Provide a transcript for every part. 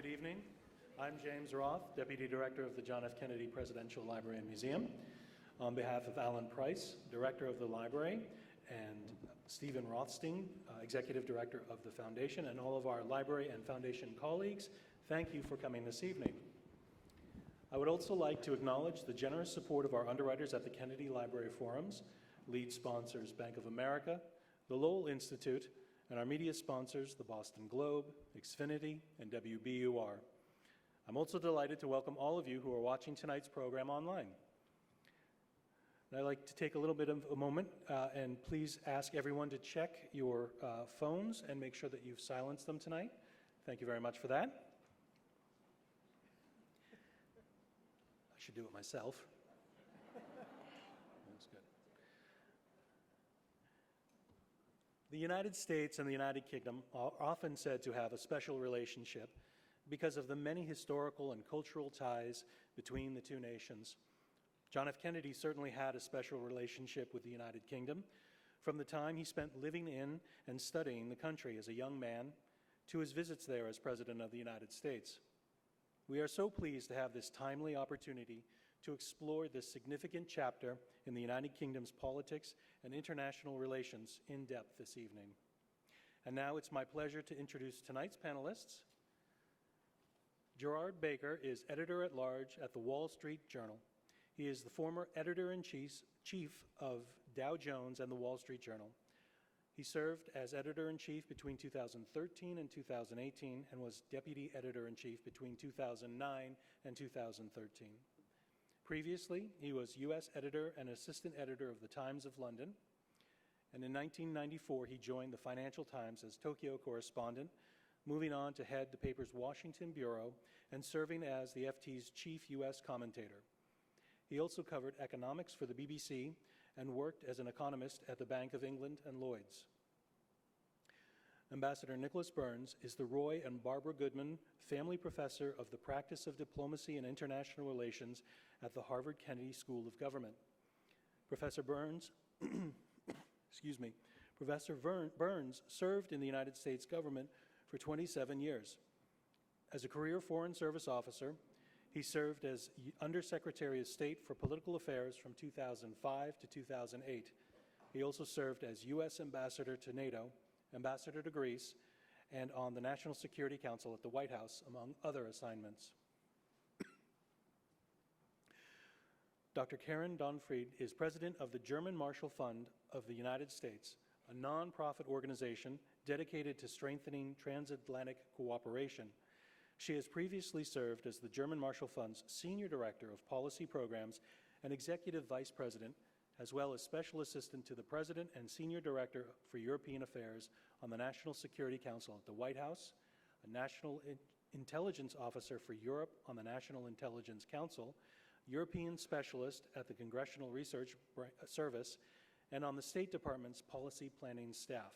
Good evening. I'm James Roth, Deputy Director of the John F. Kennedy Presidential Library and Museum. On behalf of Alan Price, Director of the Library, and Stephen Rothstein, Executive Director of the Foundation, and all of our library and foundation colleagues, thank you for coming this evening. I would also like to acknowledge the generous support of our underwriters at the Kennedy Library Forums, lead sponsors Bank of America, the Lowell Institute, and our media sponsors, the Boston Globe, Xfinity, and WBUR. I'm also delighted to welcome all of you who are watching tonight's program online. And I'd like to take a little bit of a moment and please ask everyone to check your phones and make sure that you've silenced them tonight. Thank you very much for that. I should do it myself. That's good. The United States and the United Kingdom are often said to have a special relationship because of the many historical and cultural ties between the two nations. John F. Kennedy certainly had a special relationship with the United Kingdom from the time he spent living in and studying the country as a young man to his visits there as President of the United States. We are so pleased to have this timely opportunity to explore this significant chapter in the United Kingdom's politics and international relations in depth this evening. And now it's my pleasure to introduce tonight's panelists. Gerard Baker is editor-at-large at the Wall Street Journal. He is the former editor-in-chief of Dow Jones and the Wall Street Journal. He served as editor-in-chief between 2013 and 2018 and was deputy editor-in-chief between 2009 and 2013. Previously, he was U.S. editor and assistant editor of the Times of London. And in 1994, he joined the Financial Times as Tokyo correspondent, moving on to head the paper's Washington bureau and serving as the FT's chief U.S. commentator. He also covered economics for the BBC and worked as an economist at the Bank of England and Lloyd's. Ambassador Nicholas Burns is the Roy and Barbara Goodman Family Professor of the Practice of Diplomacy and International Relations at the Harvard Kennedy School of Government. Professor Burns, Professor Burns served in the United States government for 27 years. As a career Foreign Service officer, he served as Undersecretary of State for Political Affairs from 2005 to 2008. He also served as U.S. Ambassador to NATO, Ambassador to Greece, and on the National Security Council at the White House, among other assignments. Dr. Karen Donfried is president of the German Marshall Fund of the United States, a nonprofit organization dedicated to strengthening transatlantic cooperation. She has previously served as the German Marshall Fund's Senior Director of Policy Programs and Executive Vice President, as well as Special Assistant to the President and Senior Director for European Affairs on the National Security Council at the White House, a National Intelligence Officer for Europe on the National Intelligence Council, European Specialist at the Congressional Research Service, and on the State Department's policy planning staff.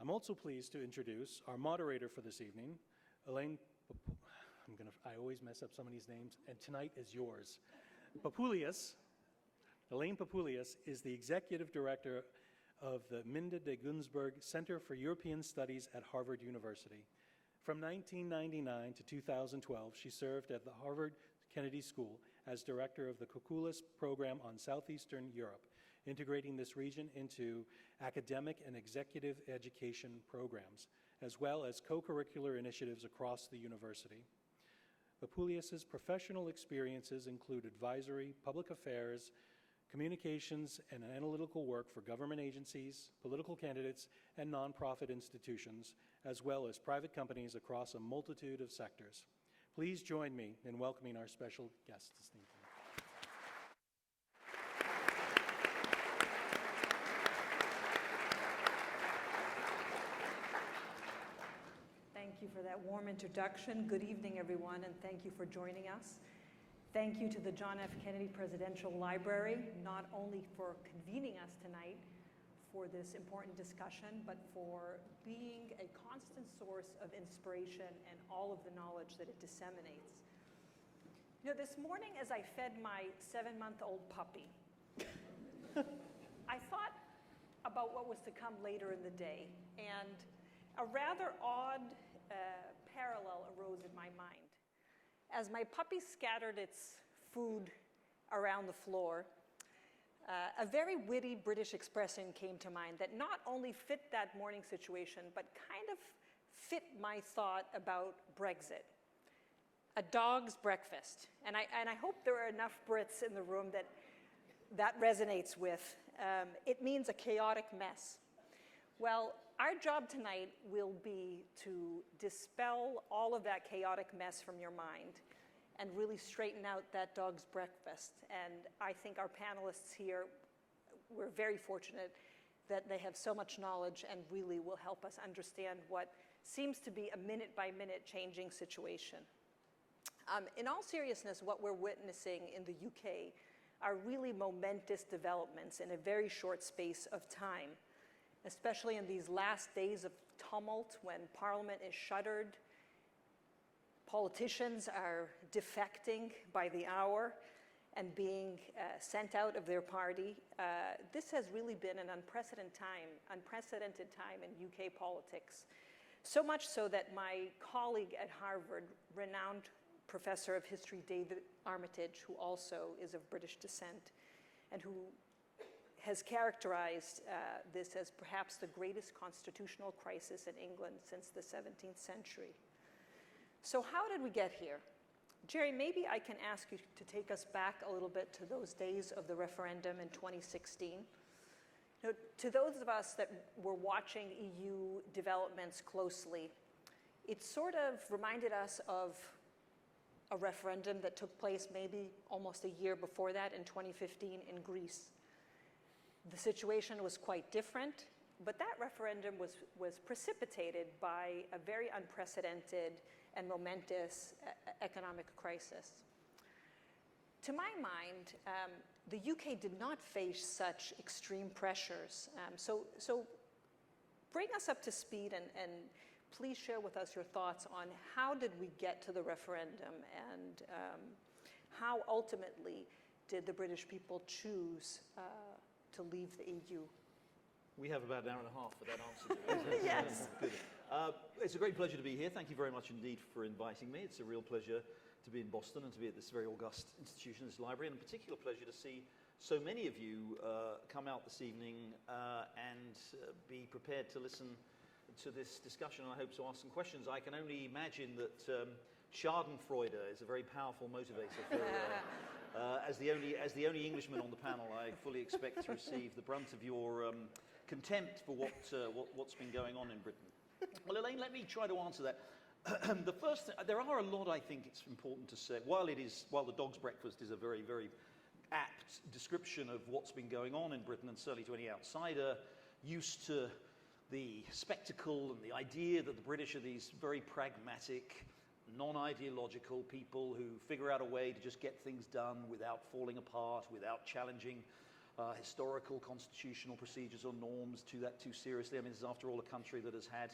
I'm also pleased to introduce our moderator for this evening, Elaine, I always mess up some of these names, and tonight is yours. Papoulias, Elaine Papoulias is the Executive Director of the Minda de Gunsberg Center for European Studies at Harvard University. From 1999 to 2012, she served at the Harvard Kennedy School as Director of the Koukoulas Program on Southeastern Europe, integrating this region into academic and executive education programs, as well as co-curricular initiatives across the university. Papoulias' professional experiences include advisory, public affairs, communications, and analytical work for government agencies, political candidates, and nonprofit institutions, as well as private companies across a multitude of sectors. Please join me in welcoming our special guest this evening. Thank you for that warm introduction. Good evening, everyone, and thank you for joining us. Thank you to the John F. Kennedy Presidential Library, not only for convening us tonight for this important discussion, but for being a constant source of inspiration and all of the knowledge that it disseminates. You know, this morning as I fed my 7-month-old puppy, I thought about what was to come later in the day, and a rather odd parallel arose in my mind. As my puppy scattered its food around the floor, a very witty British expression came to mind that not only fit that morning situation, but kind of fit my thought about Brexit. A dog's breakfast. And I hope there are enough Brits in the room that resonates with. It means a chaotic mess. Well, our job tonight will be to dispel all of that chaotic mess from your mind and really straighten out that dog's breakfast. And I think our panelists here, we're very fortunate that they have so much knowledge and really will help us understand what seems to be a minute-by-minute changing situation. In all seriousness, what we're witnessing in the UK are really momentous developments in a very short space of time, especially in these last days of tumult when Parliament is shuttered. Politicians are defecting by the hour and being sent out of their party. This has really been an unprecedented time in UK politics. So much so that my colleague at Harvard, renowned professor of history David Armitage, who also is of British descent and who has characterized this as perhaps the greatest constitutional crisis in England since the 17th century. So how did we get here? Jerry, maybe I can ask you to take us back a little bit to those days of the referendum in 2016. You know, to those of us that were watching EU developments closely, it sort of reminded us of a referendum that took place maybe almost a year before that in 2015 in Greece. The situation was quite different, but that referendum was precipitated by a very unprecedented and momentous economic crisis. To my mind, the UK did not face such extreme pressures. So bring us up to speed and please share with us your thoughts on how did we get to the referendum and how ultimately did the British people choose to leave the EU? We have about an hour and a half for that answer. Yes. Good. It's a great pleasure to be here. Thank you very much indeed for inviting me. It's a real pleasure to be in Boston and to be at this very august institution, this library, and a particular pleasure to see so many of you come out this evening and be prepared to listen to this discussion, and I hope to ask some questions. I can only imagine that Schadenfreude is a very powerful motivator for, as the only Englishman on the panel, I fully expect to receive the brunt of your contempt for what's been going on in Britain. Well, Elaine, let me try to answer that. The first thing, there are a lot I think it's important to say. While the dog's breakfast is a very, very apt description of what's been going on in Britain, and certainly to any outsider used to the spectacle and the idea that the British are these very pragmatic, non-ideological people who figure out a way to just get things done without falling apart, without challenging historical constitutional procedures or norms too seriously. I mean, this is after all a country that has had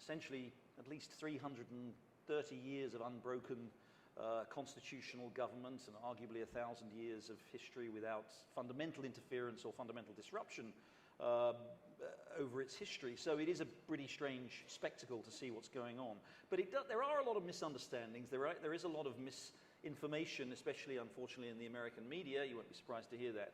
essentially at least 330 years of unbroken constitutional government and arguably 1,000 years of history without fundamental interference or fundamental disruption over its history. So it is a pretty strange spectacle to see what's going on. But there are a lot of misunderstandings. There is a lot of misinformation, especially unfortunately in the American media. You won't be surprised to hear that.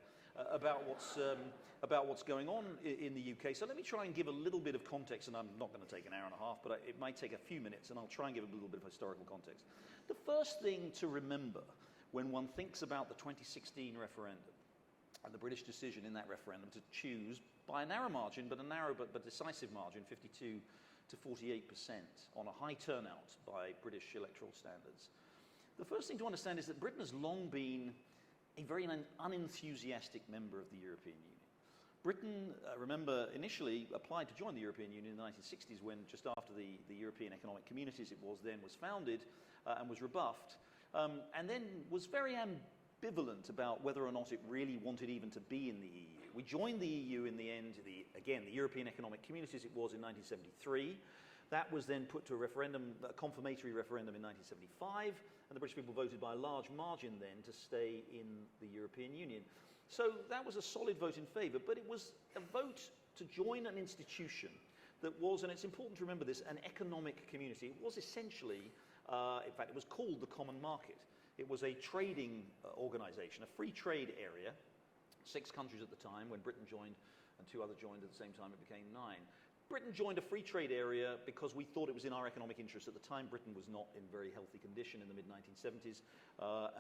About what's going on in the UK. So let me try and give a little bit of context, and I'm not going to take an hour and a half, but it might take a few minutes, and I'll try and give a little bit of historical context. The first thing to remember when one thinks about the 2016 referendum and the British decision in that referendum to choose, by a narrow margin, but a narrow but decisive margin, 52 to 48% on a high turnout by British electoral standards. The first thing to understand is that Britain has long been a very unenthusiastic member of the European Union. Britain, remember, initially applied to join the European Union in the 1960s when, just after the European Economic Communities was founded and was rebuffed, and then was very ambivalent about whether or not it really wanted even to be in the EU. We joined the EU in the end, the European Economic Communities it was in 1973. That was then put to a confirmatory referendum in 1975, and the British people voted by a large margin then to stay in the European Union. So that was a solid vote in favour, but it was a vote to join an institution that was, and it's important to remember this, an economic community. It was essentially, in fact, it was called the Common Market. It was a trading organization, a free trade area. 6 countries at the time. When Britain joined and 2 others joined at the same time, it became 9. Britain joined a free trade area because we thought it was in our economic interest. At the time, Britain was not in very healthy condition in the mid-1970s,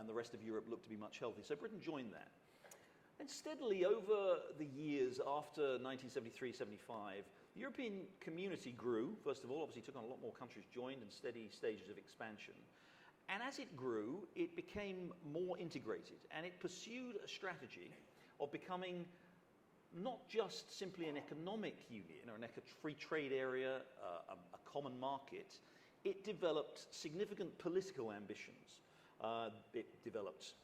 and the rest of Europe looked to be much healthier. So Britain joined that. And steadily over the years after 1973-75, the European community grew. First of all, obviously took on a lot more countries, joined in steady stages of expansion. And as it grew, it became more integrated, and it pursued a strategy of becoming not just simply an economic union or a free trade area, a common market. It developed significant political ambitions. It developed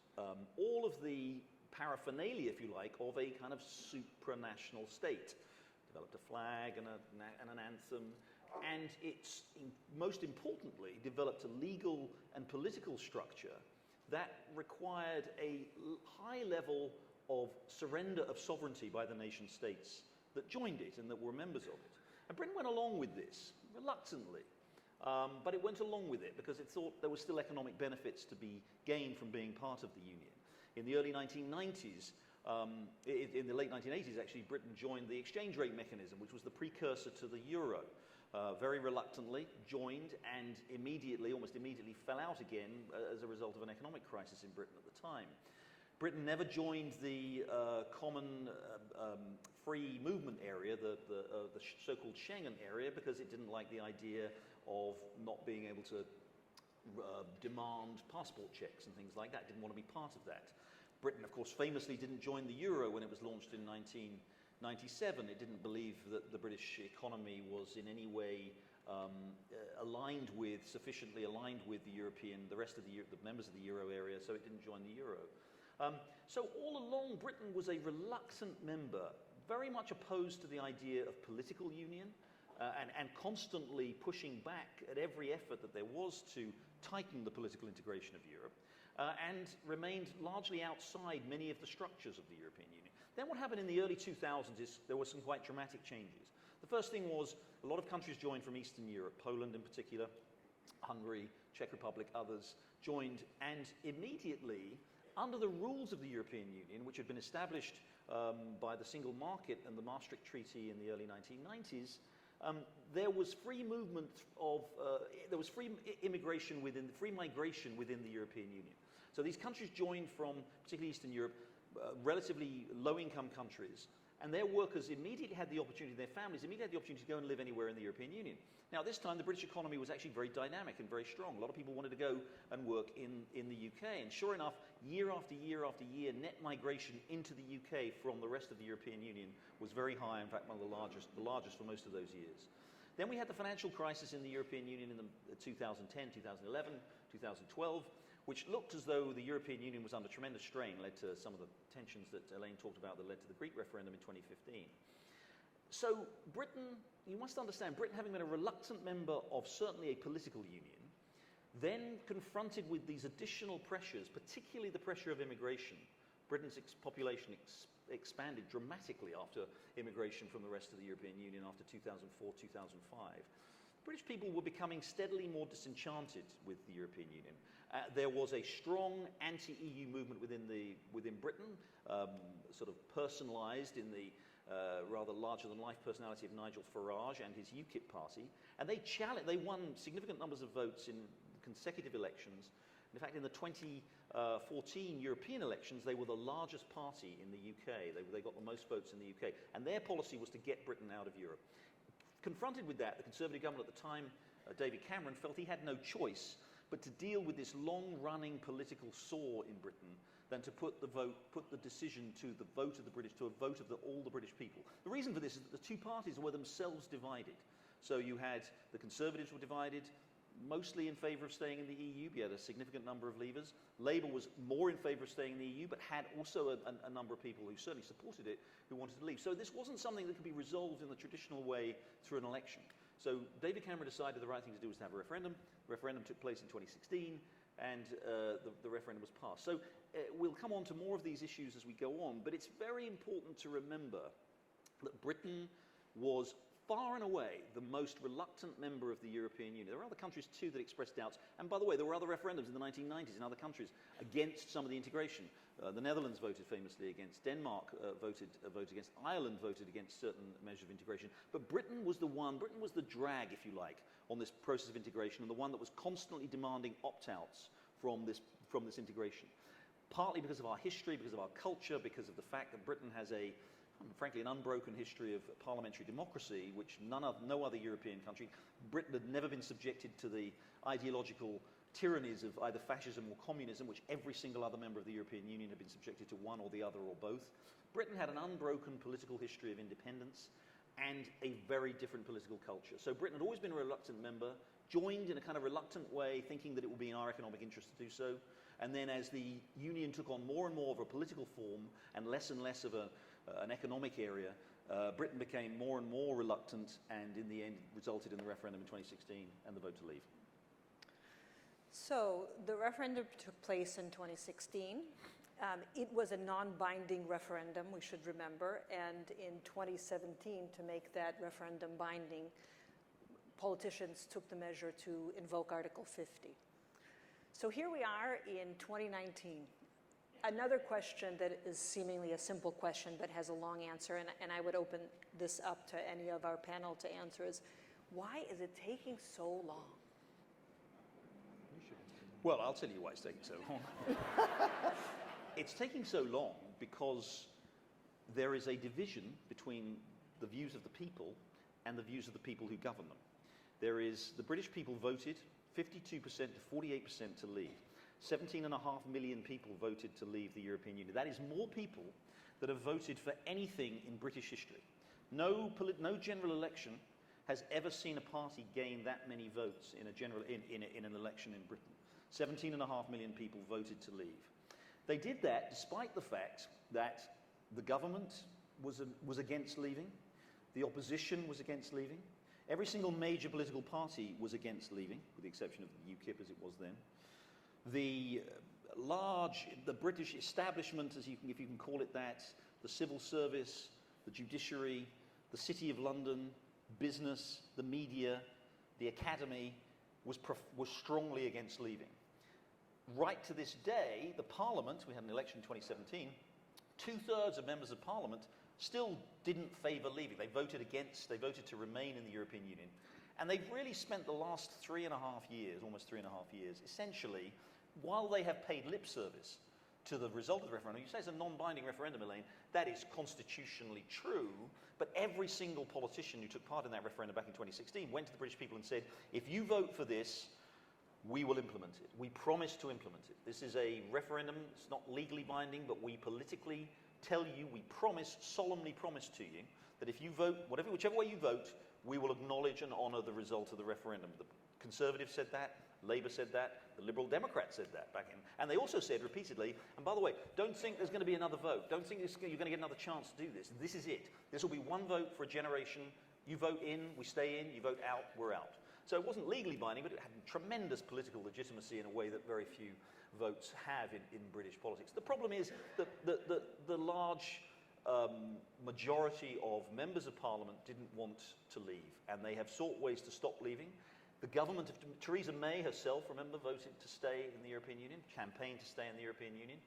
all of the paraphernalia, if you like, of a kind of supranational state. Developed a flag and an anthem, and most importantly, developed a legal and political structure that required a high level of surrender of sovereignty by the nation states that joined it and that were members of it. And Britain went along with this, reluctantly, but it went along with it because it thought there were still economic benefits to be gained from being part of the Union. In the early 1990s, in the late 1980s actually, Britain joined the exchange rate mechanism, which was the precursor to the euro. Very reluctantly joined and almost immediately fell out again as a result of an economic crisis in Britain at the time. Britain never joined the common free movement area, the so-called Schengen area, because it didn't like the idea of not being able to demand passport checks and things like that. It didn't want to be part of that. Britain, of course, famously didn't join the euro when it was launched in 1997. It didn't believe that the British economy was in any way sufficiently aligned with the rest of the members of the euro area, so it didn't join the euro. So all along, Britain was a reluctant member, very much opposed to the idea of political union, and constantly pushing back at every effort that there was to tighten the political integration of Europe, and remained largely outside many of the structures of the European Union. Then what happened in the early 2000s is there were some quite dramatic changes. The first thing was a lot of countries joined from Eastern Europe, Poland in particular, Hungary, Czech Republic, others joined, and immediately, under the rules of the European Union, which had been established by the single market and the Maastricht Treaty in the early 1990s, there was free movement there was free migration within the European Union. So these countries joined from, particularly Eastern Europe, relatively low-income countries, and their workers immediately had the opportunity, their families immediately had the opportunity to go and live anywhere in the European Union. Now, at this time, the British economy was actually very dynamic and very strong. A lot of people wanted to go and work in the UK, and sure enough, year after year after year, net migration into the UK from the rest of the European Union was very high, in fact, one of the largest for most of those years. Then we had the financial crisis in the European Union in 2010, 2011, 2012, which looked as though the European Union was under tremendous strain, led to some of the tensions that Elaine talked about that led to the Greek referendum in 2015. So Britain, you must understand, Britain having been a reluctant member of certainly a political union, then confronted with these additional pressures, particularly the pressure of immigration. Britain's population expanded dramatically after immigration from the rest of the European Union after 2004, 2005. British people were becoming steadily more disenchanted with the European Union. There was a strong anti-EU movement within Britain, sort of personalised in the rather larger-than-life personality of Nigel Farage and his UKIP party, and they won significant numbers of votes in consecutive elections. In fact, in the 2014 European elections, they were the largest party in the UK. They got the most votes in the UK, and their policy was to get Britain out of Europe. Confronted with that, the Conservative government at the time, David Cameron, felt he had no choice but to deal with this long-running political sore in Britain than to put the decision to the vote of the British, to a vote of all the British people. The reason for this is that the two parties were themselves divided. So you had the Conservatives were divided, mostly in favour of staying in the EU. You had a significant number of leavers. Labour was more in favour of staying in the EU, but had also a number of people who certainly supported it who wanted to leave. So this wasn't something that could be resolved in the traditional way through an election. So David Cameron decided the right thing to do was to have a referendum. The referendum took place in 2016, and the referendum was passed. So we'll come on to more of these issues as we go on, but it's very important to remember that Britain was far and away the most reluctant member of the European Union. There were other countries too that expressed doubts. And by the way, there were other referendums in the 1990s in other countries against some of the integration. The Netherlands voted famously against. Denmark voted against. Ireland voted against certain measures of integration. But Britain was the drag, if you like, on this process of integration, and the one that was constantly demanding opt-outs from this integration. Partly because of our history, because of our culture, because of the fact that Britain has frankly, an unbroken history of parliamentary democracy, which no other European country. Britain had never been subjected to the ideological tyrannies of either fascism or communism, which every single other member of the European Union had been subjected to one or the other or both. Britain had an unbroken political history of independence and a very different political culture. So Britain had always been a reluctant member, joined in a kind of reluctant way, thinking that it would be in our economic interest to do so. And then as the Union took on more and more of a political form and less of an economic area, Britain became more and more reluctant, and in the end resulted in the referendum in 2016 and the vote to leave. So the referendum took place in 2016. It was a non-binding referendum, we should remember, and in 2017, to make that referendum binding, politicians took the measure to invoke Article 50. So here we are in 2019. Another question that is seemingly a simple question but has a long answer, and I would open this up to any of our panel to answer, is why is it taking so long? Well, I'll tell you why it's taking so long. It's taking so long because there is a division between the views of the people and the views of the people who govern them. The British people voted 52% to 48% to leave. 17.5 million people voted to leave the European Union. That is more people that have voted for anything in British history. No general election has ever seen a party gain that many votes in an election in Britain. 17.5 million people voted to leave. They did that despite the fact that the government was against leaving, the opposition was against leaving, every single major political party was against leaving, with the exception of UKIP as it was then. The British establishment, if you can call it that, the civil service, the judiciary, the City of London, business, the media, the academy, was strongly against leaving. Right to this day, the Parliament, we had an election in 2017, 2/3 of members of Parliament still didn't favour leaving. They voted to remain in the European Union. And they've really spent the last 3.5 years, almost 3.5 years, essentially, while they have paid lip service to the result of the referendum. You say it's a non-binding referendum, Elaine. That is constitutionally true, but every single politician who took part in that referendum back in 2016 went to the British people and said, if you vote for this, we will implement it. We promise to implement it. This is a referendum. It's not legally binding, but we politically tell you, we solemnly promise to you, that if you vote, whichever way you vote, we will acknowledge and honour the result of the referendum. The Conservatives said that, Labour said that, the Liberal Democrats said that back in. And they also said repeatedly, and by the way, don't think there's going to be another vote. Don't think you're going to get another chance to do this. This is it. This will be one vote for a generation. You vote in, we stay in. You vote out, we're out. So it wasn't legally binding, but it had tremendous political legitimacy in a way that very few votes have in British politics. The problem is that the large majority of members of Parliament didn't want to leave, and they have sought ways to stop leaving. The government of Theresa May herself, remember, voted to stay in the European Union, campaigned to stay in the European Union.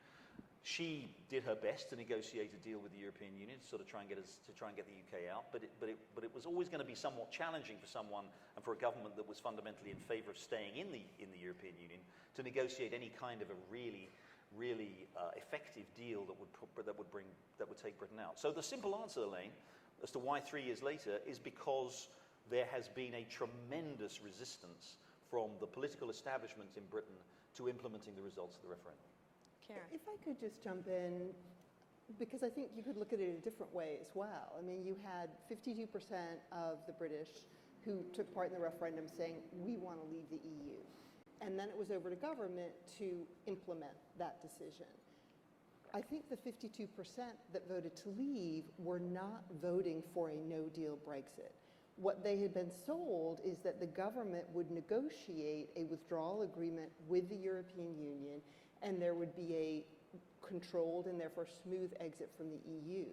She did her best to negotiate a deal with the European Union to sort of try and get the UK out, but it was always going to be somewhat challenging for someone and for a government that was fundamentally in favour of staying in the European Union to negotiate any kind of a really effective deal that would take Britain out. So the simple answer, Elaine, as to why 3 years later is because there has been a tremendous resistance from the political establishment in Britain to implementing the results of the referendum. Karen. If I could just jump in, because I think you could look at it a different way as well. I mean, you had 52% of the British who took part in the referendum saying, we want to leave the EU. And then it was over to government to implement that decision. I think the 52% that voted to leave were not voting for a no-deal Brexit. What they had been sold is that the government would negotiate a withdrawal agreement with the European Union, and there would be a controlled and therefore smooth exit from the EU.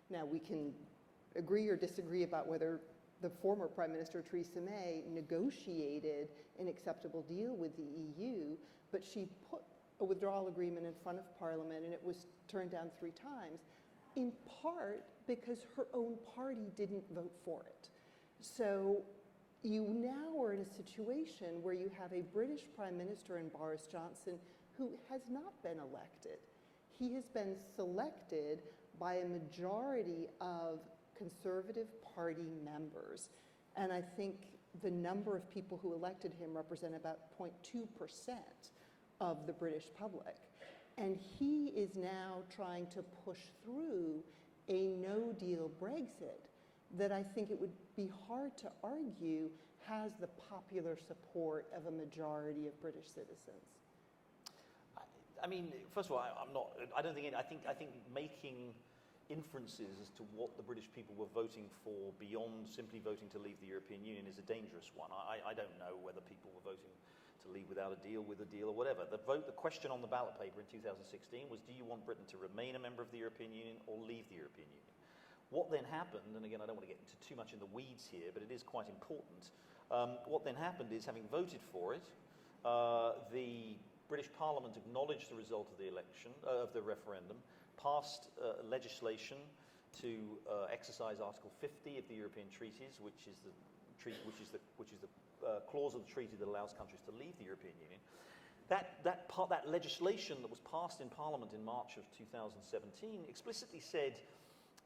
Now, we can agree or disagree about whether the former Prime Minister Theresa May negotiated an acceptable deal with the EU, but she put a withdrawal agreement in front of Parliament and it was turned down 3 times, in part because her own party didn't vote for it. So you now are in a situation where you have a British Prime Minister in Boris Johnson who has not been elected. He has been selected by a majority of Conservative Party members. And I think the number of people who elected him represent about 0.2% of the British public. And he is now trying to push through a no-deal Brexit that I think it would be hard to argue has the popular support of a majority of British citizens. I mean, first of all, I think making inferences as to what the British people were voting for beyond simply voting to leave the European Union is a dangerous one. I don't know whether people were voting to leave without a deal, with a deal, or whatever. The question on the ballot paper in 2016 was, do you want Britain to remain a member of the European Union or leave the European Union? What then happened, and again, I don't want to get into too much in the weeds here, but it is quite important. What then happened is, having voted for it, the British Parliament acknowledged the result of the election, of the referendum, passed legislation to exercise Article 50 of the European treaties, which is the clause of the treaty that allows countries to leave the European Union. That legislation that was passed in Parliament in March of 2017 explicitly said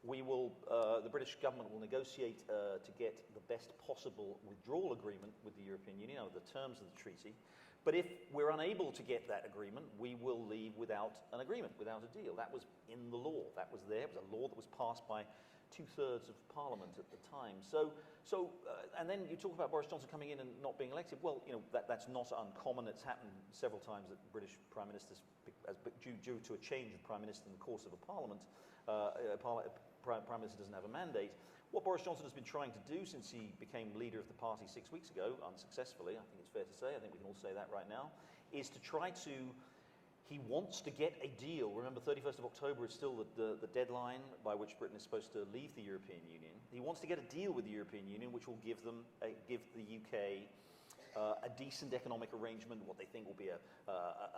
the British government will negotiate to get the best possible withdrawal agreement with the European Union under the terms of the treaty. But if we're unable to get that agreement, we will leave without an agreement, without a deal. That was in the law. That was there. It was a law that was passed by 2/3 of Parliament at the time. And then you talk about Boris Johnson coming in and not being elected. Well, that's not uncommon. It's happened several times that British Prime Ministers, due to a change of Prime Minister in the course of a Parliament, Prime Minister doesn't have a mandate. What Boris Johnson has been trying to do since he became leader of the party 6 weeks ago, unsuccessfully, I think it's fair to say, I think we can all say that right now, is to try to, he wants to get a deal. Remember, 31st of October is still the deadline by which Britain is supposed to leave the European Union. He wants to get a deal with the European Union which will give the UK a decent economic arrangement, what they think will be a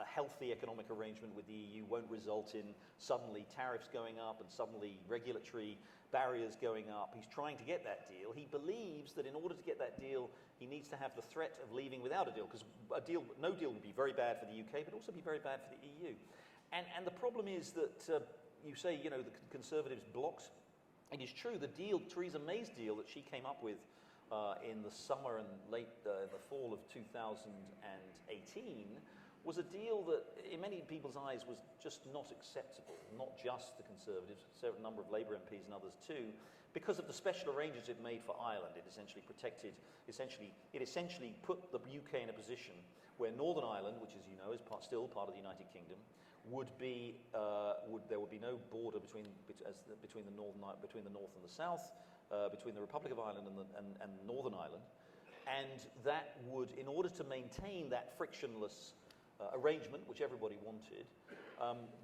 healthy economic arrangement with the EU, won't result in suddenly tariffs going up and suddenly regulatory barriers going up. He's trying to get that deal. He believes that in order to get that deal, he needs to have the threat of leaving without a deal, because no deal would be very bad for the UK, but also be very bad for the EU. And the problem is that you say, the Conservatives blocks. It is true, the deal, Theresa May's deal that she came up with in the summer and late the fall of 2018 was a deal that in many people's eyes was just not acceptable, not just the Conservatives, a certain number of Labour MPs and others too, because of the special arrangements it made for Ireland. It essentially put the UK in a position where Northern Ireland, which as you know is still part of the United Kingdom, there would be no border between the north and the south, between the Republic of Ireland and Northern Ireland, and that would, in order to maintain that frictionless arrangement, which everybody wanted,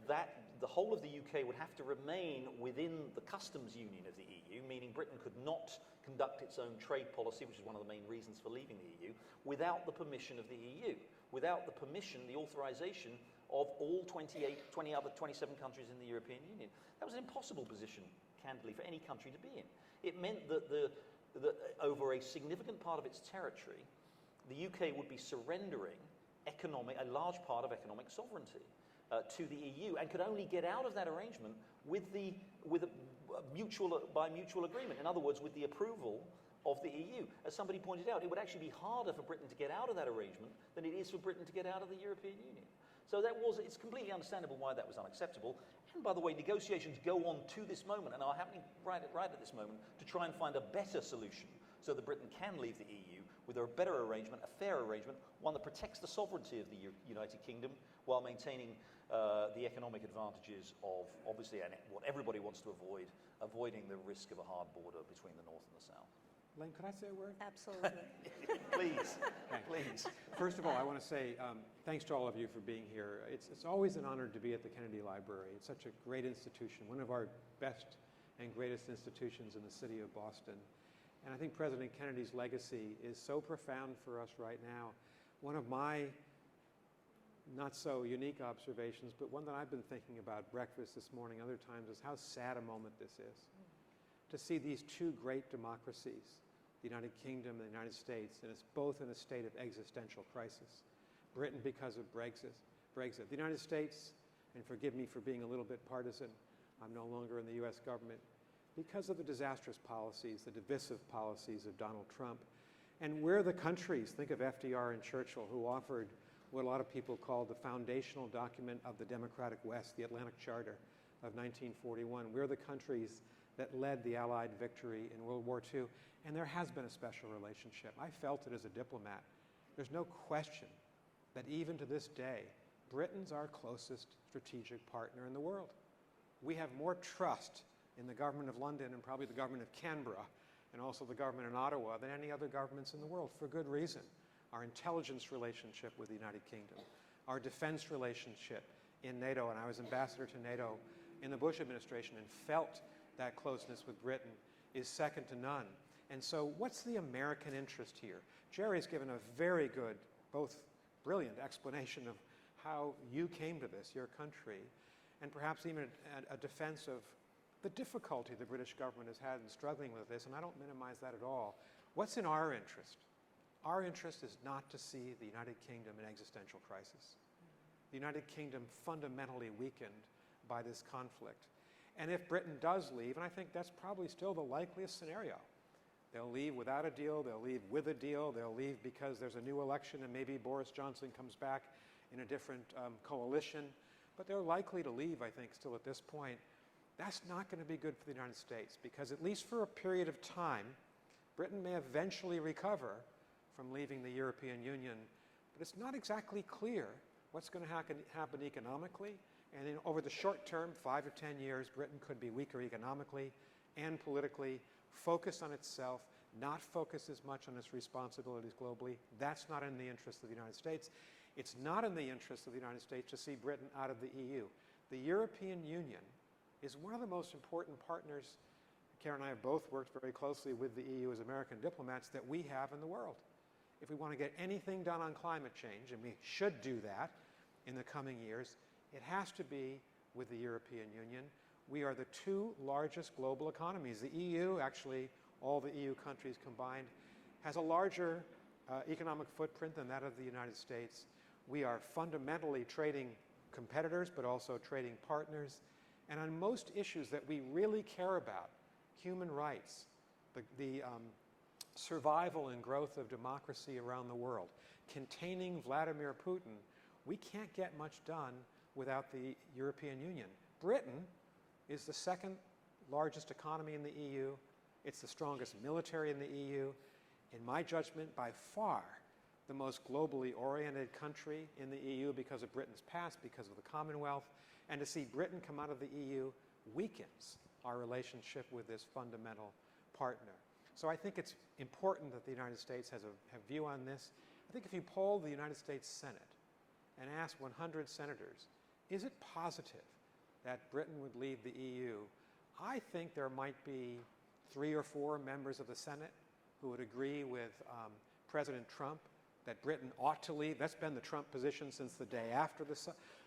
that the whole of the UK would have to remain within the customs union of the EU, meaning Britain could not conduct its own trade policy, which is one of the main reasons for leaving the EU, without the permission of the EU, without the permission, the authorization of all 27 countries in the European Union. That was an impossible position, candidly, for any country to be in. It meant that over a significant part of its territory, the UK would be surrendering a large part of economic sovereignty to the EU, and could only get out of that arrangement by mutual agreement. In other words, with the approval of the EU. As somebody pointed out, it would actually be harder for Britain to get out of that arrangement than it is for Britain to get out of the European Union. So it's completely understandable why that was unacceptable. And by the way, negotiations go on to this moment and are happening right at this moment to try and find a better solution so that Britain can leave the EU with a better arrangement, a fair arrangement, one that protects the sovereignty of the United Kingdom while maintaining the economic advantages of, obviously, and what everybody wants to avoiding the risk of a hard border between the north and the south. Elaine, could I say a word? Absolutely. Please, please. First of all, I want to say thanks to all of you for being here. It's always an honor to be at the Kennedy Library. It's such a great institution, one of our best and greatest institutions in the city of Boston. And I think President Kennedy's legacy is so profound for us right now. One of my not so unique observations, but one that I've been thinking about breakfast this morning, other times, is how sad a moment this is. To see these two great democracies, the United Kingdom and the United States, and it's both in a state of existential crisis. Britain because of Brexit. The United States, and forgive me for being a little bit partisan, I'm no longer in the US government, because of the disastrous policies, the divisive policies of Donald Trump. And we're the countries, think of FDR and Churchill, who offered what a lot of people call the foundational document of the Democratic West, the Atlantic Charter of 1941. We're the countries that led the Allied victory in World War II, and there has been a special relationship. I felt it as a diplomat. There's no question that even to this day, Britain's our closest strategic partner in the world. We have more trust in the government of London and probably the government of Canberra and also the government in Ottawa than any other governments in the world, for good reason. Our intelligence relationship with the United Kingdom, our defense relationship in NATO, and I was ambassador to NATO in the Bush administration and felt that closeness with Britain, is second to none. And so what's the American interest here? Jerry's given a very good, both brilliant explanation of how you came to this, your country, and perhaps even a defense of the difficulty the British government has had in struggling with this, and I don't minimize that at all. What's in our interest? Our interest is not to see the United Kingdom in existential crisis. The United Kingdom fundamentally weakened by this conflict. And if Britain does leave, and I think that's probably still the likeliest scenario, they'll leave without a deal, they'll leave with a deal, they'll leave because there's a new election and maybe Boris Johnson comes back in a different coalition, but they're likely to leave, I think, still at this point. That's not going to be good for the United States because at least for a period of time, Britain may eventually recover from leaving the European Union, but it's not exactly clear what's going to happen economically. And then over the short term, 5 or 10 years, Britain could be weaker economically and politically, focused on itself, not focus as much on its responsibilities globally. That's not in the interest of the United States. It's not in the interest of the United States to see Britain out of the EU. The European Union is one of the most important partners. Karen and I have both worked very closely with the EU as American diplomats that we have in the world. If we want to get anything done on climate change, and we should do that in the coming years, it has to be with the European Union. We are the two largest global economies. The EU, actually, all the EU countries combined, has a larger economic footprint than that of the United States. We are fundamentally trading competitors, but also trading partners. And on most issues that we really care about, human rights, the survival and growth of democracy around the world, containing Vladimir Putin, we can't get much done without the European Union. Britain is the second largest economy in the EU. It's the strongest military in the EU. In my judgment, by far the most globally oriented country in the EU because of Britain's past, because of the Commonwealth. And to see Britain come out of the EU weakens our relationship with this fundamental partner. So I think it's important that the United States has a view on this. I think if you poll the United States Senate and ask 100 senators, is it positive that Britain would leave the EU? I think there might be 3 or 4 members of the Senate who would agree with President Trump that Britain ought to leave. That's been the Trump position since the day after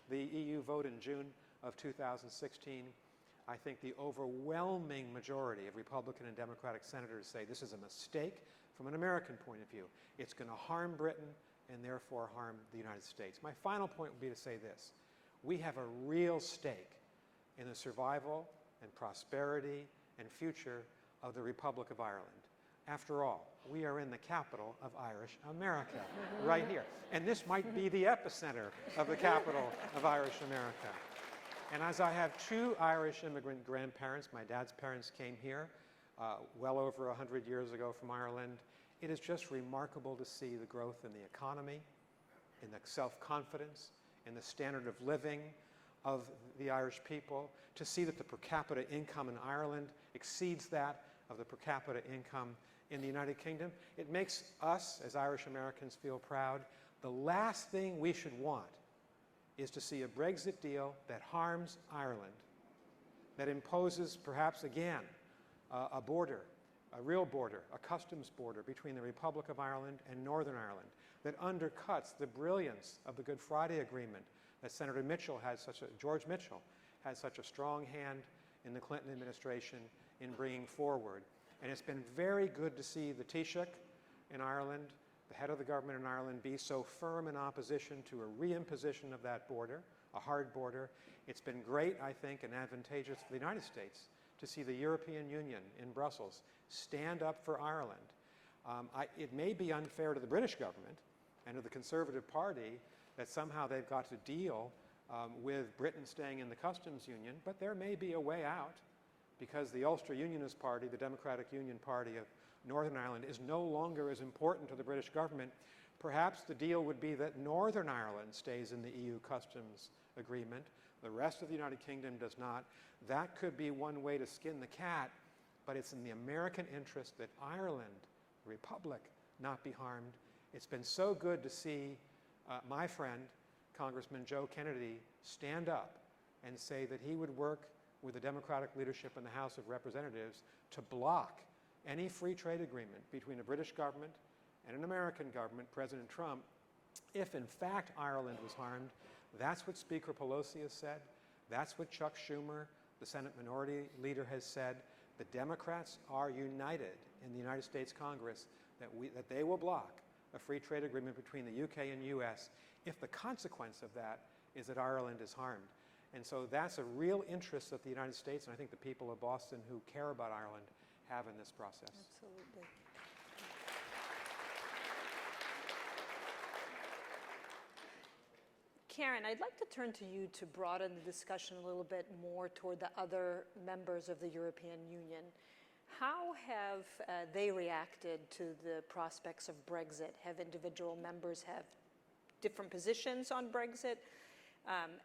the EU vote in June of 2016. I think the overwhelming majority of Republican and Democratic senators say this is a mistake from an American point of view. It's going to harm Britain and therefore harm the United States. My final point would be to say this. We have a real stake in the survival and prosperity and future of the Republic of Ireland. After all, we are in the capital of Irish America, right here. And this might be the epicenter of the capital of Irish America. And as I have 2 Irish immigrant grandparents, my dad's parents came here well over 100 years ago from Ireland, it is just remarkable to see the growth in the economy, in the self-confidence, in the standard of living of the Irish people, to see that the per capita income in Ireland exceeds that of the per capita income in the United Kingdom. It makes us, as Irish Americans, feel proud. The last thing we should want is to see a Brexit deal that harms Ireland, that imposes, perhaps again, a border a real border, a customs border between the Republic of Ireland and Northern Ireland that undercuts the brilliance of the Good Friday Agreement that Senator George Mitchell has such a strong hand in the Clinton administration in bringing forward. And it's been very good to see the Taoiseach in Ireland, the head of the government in Ireland, be so firm in opposition to a reimposition of that border, a hard border. It's been great, I think, and advantageous for the United States to see the European Union in Brussels stand up for Ireland. It may be unfair to the British government and to the Conservative Party that somehow they've got to deal with Britain staying in the customs union, but there may be a way out because the Ulster Unionist Party, the Democratic Union Party of Northern Ireland, is no longer as important to the British government. Perhaps the deal would be that Northern Ireland stays in the EU customs agreement, the rest of the United Kingdom does not. That could be one way to skin the cat, but it's in the American interest that Ireland, the Republic, not be harmed. It's been so good to see my friend, Congressman Joe Kennedy, stand up and say that he would work with the Democratic leadership in the House of Representatives to block any free trade agreement between a British government and an American government, President Trump, if in fact Ireland was harmed. That's what Speaker Pelosi has said. That's what Chuck Schumer, the Senate Minority Leader, has said. The Democrats are united in the United States Congress that they will block a free trade agreement between the UK and US if the consequence of that is that Ireland is harmed. And so that's a real interest that the United States and I think the people of Boston who care about Ireland have in this process. Absolutely. Karen, I'd like to turn to you to broaden the discussion a little bit more toward the other members of the European Union. How have they reacted to the prospects of Brexit? Have individual members have different positions on Brexit?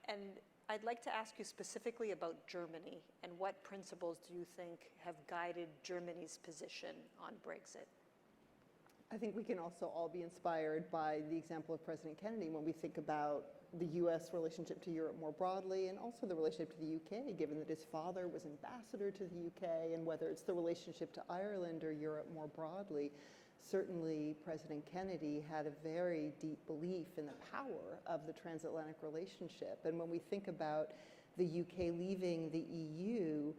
And I'd like to ask you specifically about Germany and what principles do you think have guided Germany's position on Brexit? I think we can also all be inspired by the example of President Kennedy when we think about the U.S. relationship to Europe more broadly and also the relationship to the U.K., given that his father was ambassador to the U.K., and whether it's the relationship to Ireland or Europe more broadly. Certainly, President Kennedy had a very deep belief in the power of the transatlantic relationship. And when we think about the UK leaving the EU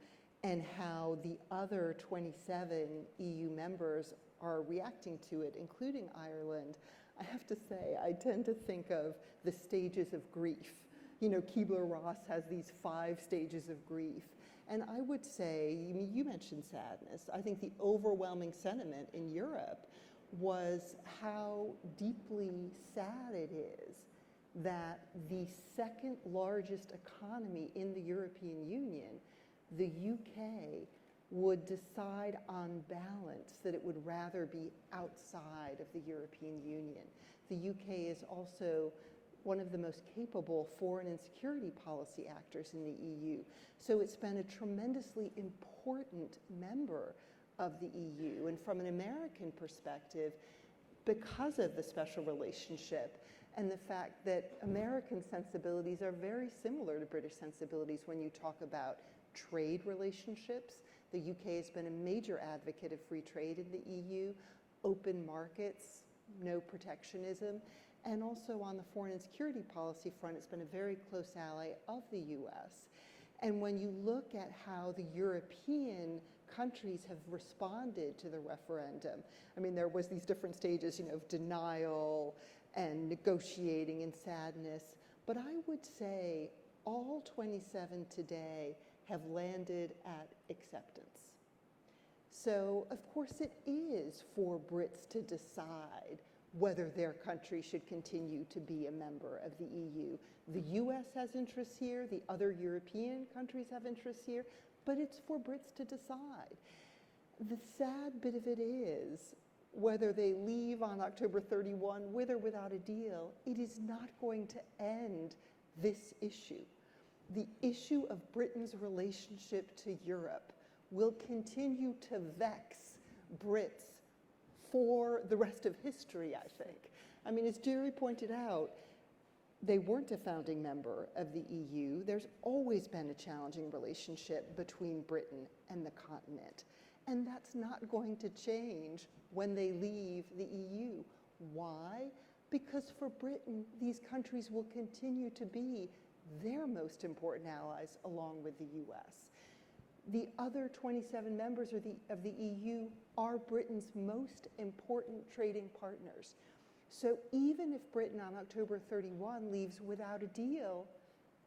and how the other 27 EU members are reacting to it, including Ireland, I have to say, I tend to think of the stages of grief. You know, Kubler-Ross has these 5 stages of grief. And I would say, you mentioned sadness. I think the overwhelming sentiment in Europe was how deeply sad it is that the second largest economy in the European Union, the UK, would decide on balance that it would rather be outside of the European Union. The UK is also one of the most capable foreign and security policy actors in the EU. So it's been a tremendously important member of the EU. And from an American perspective, because of the special relationship and the fact that American sensibilities are very similar to British sensibilities when you talk about trade relationships. The UK has been a major advocate of free trade in the EU, open markets, no protectionism, and also on the foreign and security policy front, it's been a very close ally of the US. And when you look at how the European countries have responded to the referendum, I mean, there was these different stages, you know, of denial and negotiating and sadness, but I would say all 27 today have landed at acceptance. So, of course, it is for Brits to decide whether their country should continue to be a member of the EU. The US has interests here, the other European countries have interests here, but it's for Brits to decide. The sad bit of it is, whether they leave on October 31 with or without a deal, it is not going to end this issue. The issue of Britain's relationship to Europe will continue to vex Brits for the rest of history, I think. I mean, as Jerry pointed out, they weren't a founding member of the EU. There's always been a challenging relationship between Britain and the continent. And that's not going to change when they leave the EU. Why? Because for Britain, these countries will continue to be their most important allies along with the US. The other 27 members of the EU are Britain's most important trading partners. So even if Britain on October 31 leaves without a deal,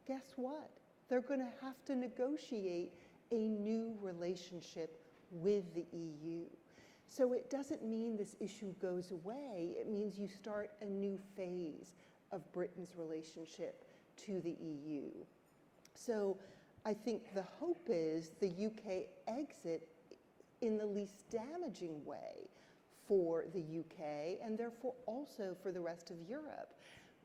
guess what? They're going to have to negotiate a new relationship with the EU. So it doesn't mean this issue goes away. It means you start a new phase of Britain's relationship to the EU. So I think the hope is the UK exit in the least damaging way for the UK and therefore also for the rest of Europe.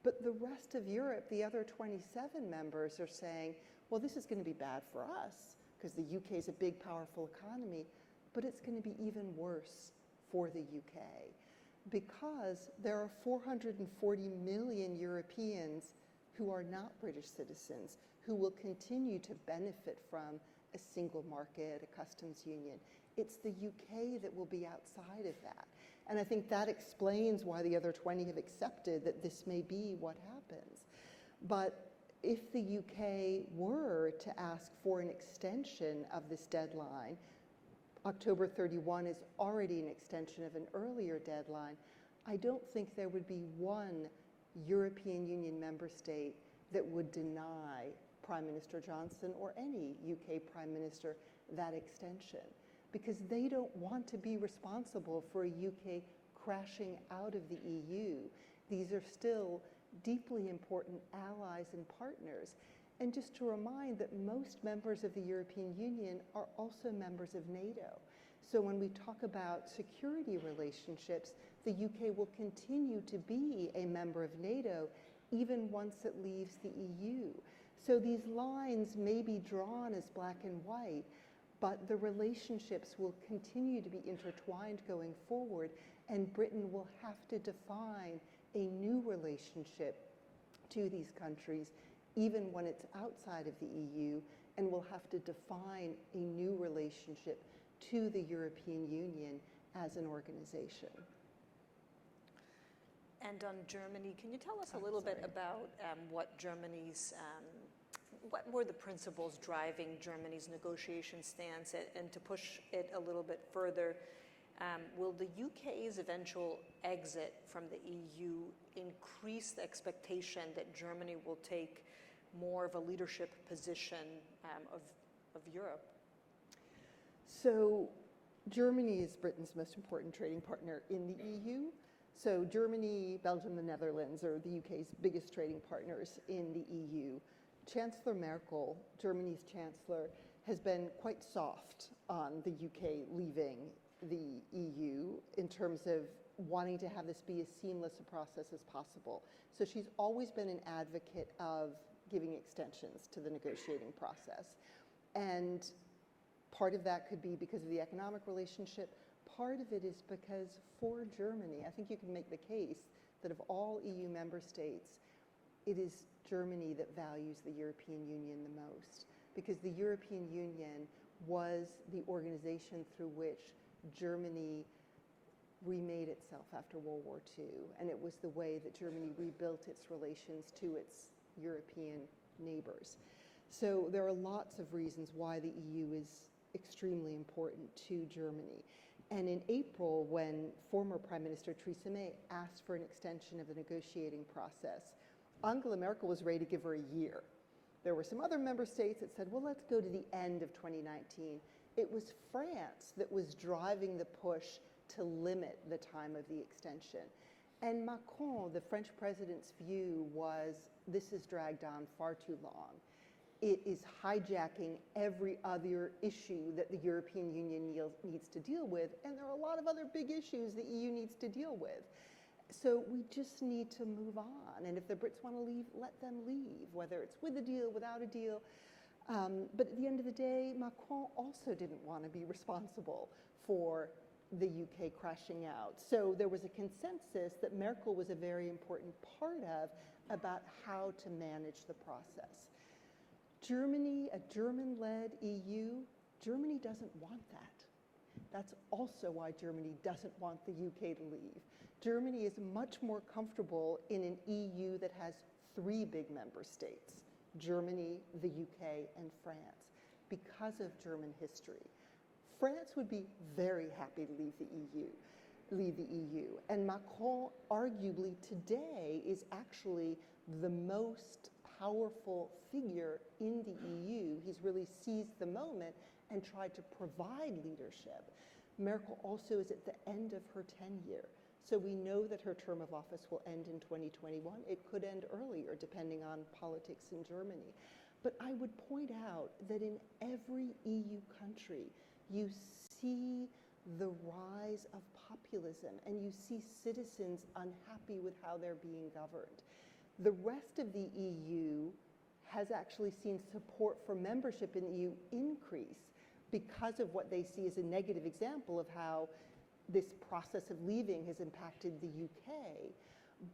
But the rest of Europe, the other 27 members are saying, well, this is going to be bad for us because the UK is a big, powerful economy, but it's going to be even worse for the UK because there are 440 million Europeans who are not British citizens who will continue to benefit from a single market, a customs union. It's the UK that will be outside of that. And I think that explains why the other 20 have accepted that this may be what happens. But if the UK were to ask for an extension of this deadline, October 31 is already an extension of an earlier deadline, I don't think there would be one European Union member state that would deny Prime Minister Johnson or any UK Prime Minister that extension, because they don't want to be responsible for a UK crashing out of the EU. These are still deeply important allies and partners. And just to remind that most members of the European Union are also members of NATO. So when we talk about security relationships, the UK will continue to be a member of NATO even once it leaves the EU. So these lines may be drawn as black and white, but the relationships will continue to be intertwined going forward, and Britain will have to define a new relationship to these countries even when it's outside of the EU, and will have to define a new relationship to the European Union as an organization. And on Germany, can you tell us a little bit about what Germany's, what were the principles driving Germany's negotiation stance? And to push it a little bit further, will the UK's eventual exit from the EU increase the expectation that Germany will take more of a leadership position of Europe? So Germany is Britain's most important trading partner in the EU. So Germany, Belgium, the Netherlands are the UK's biggest trading partners in the EU. Chancellor Merkel, Germany's chancellor, has been quite soft on the UK leaving the EU in terms of wanting to have this be as seamless a process as possible. So she's always been an advocate of giving extensions to the negotiating process. And part of that could be because of the economic relationship. Part of it is because for Germany, I think you can make the case that of all EU member states, it is Germany that values the European Union the most, because the European Union was the organization through which Germany remade itself after World War II, and it was the way that Germany rebuilt its relations to its European neighbors. So there are lots of reasons why the EU is extremely important to Germany. And in April, when former Prime Minister Theresa May asked for an extension of the negotiating process, Angela Merkel was ready to give her a year. There were some other member states that said, well, let's go to the end of 2019. It was France that was driving the push to limit the time of the extension. And Macron, the French president's view was, this is dragged on far too long. It is hijacking every other issue that the European Union needs to deal with, and there are a lot of other big issues the EU needs to deal with. So we just need to move on, and if the Brits want to leave, let them leave, whether it's with a deal, without a deal. But at the end of the day, Macron also didn't want to be responsible for the UK crashing out. So there was a consensus that Merkel was a very important part of about how to manage the process. Germany, a German-led EU, Germany doesn't want that. That's also why Germany doesn't want the UK to leave. Germany is much more comfortable in an EU that has 3 big member states, Germany, the UK, and France, because of German history. France would be very happy to leave the EU. And Macron, arguably today, is actually the most powerful figure in the EU. He's really seized the moment and tried to provide leadership. Merkel also is at the end of her tenure. So we know that her term of office will end in 2021. It could end earlier, depending on politics in Germany. But I would point out that in every EU country, you see the rise of populism, and you see citizens unhappy with how they're being governed. The rest of the EU has actually seen support for membership in the EU increase because of what they see as a negative example of how this process of leaving has impacted the UK.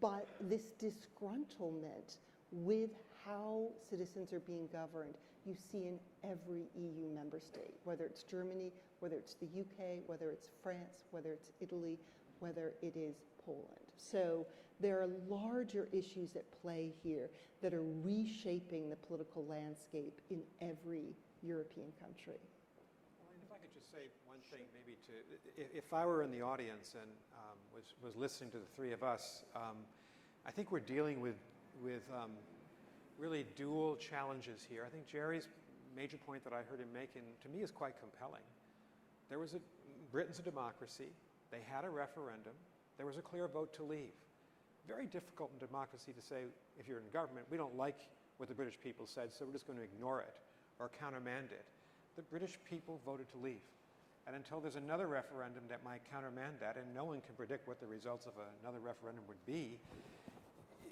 But this disgruntlement with how citizens are being governed, you see in every EU member state, whether it's Germany, whether it's the UK, whether it's France, whether it's Italy, whether it is Poland. So there are larger issues at play here that are reshaping the political landscape in every European country. Elaine, if I could just say one thing, maybe if I were in the audience and was listening to the three of us, I think we're dealing with really dual challenges here. I think Jerry's major point that I heard him making, to me, is quite compelling. Britain's a democracy. They had a referendum. There was a clear vote to leave. Very difficult in democracy to say, if you're in government, we don't like what the British people said, so we're just going to ignore it or countermand it. The British people voted to leave. And until there's another referendum that might countermand that, and no one can predict what the results of another referendum would be,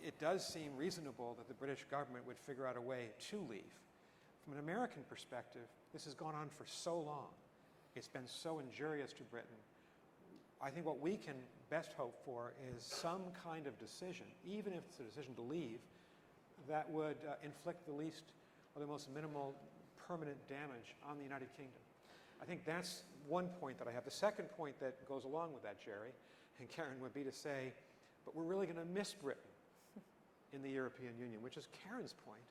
it does seem reasonable that the British government would figure out a way to leave. From an American perspective, this has gone on for so long. It's been so injurious to Britain. I think what we can best hope for is some kind of decision, even if it's a decision to leave, that would inflict the least or the most minimal permanent damage on the United Kingdom. I think that's one point that I have. The second point that goes along with that, Jerry and Karen, would be to say, but we're really going to miss Britain in the European Union, which is Karen's point,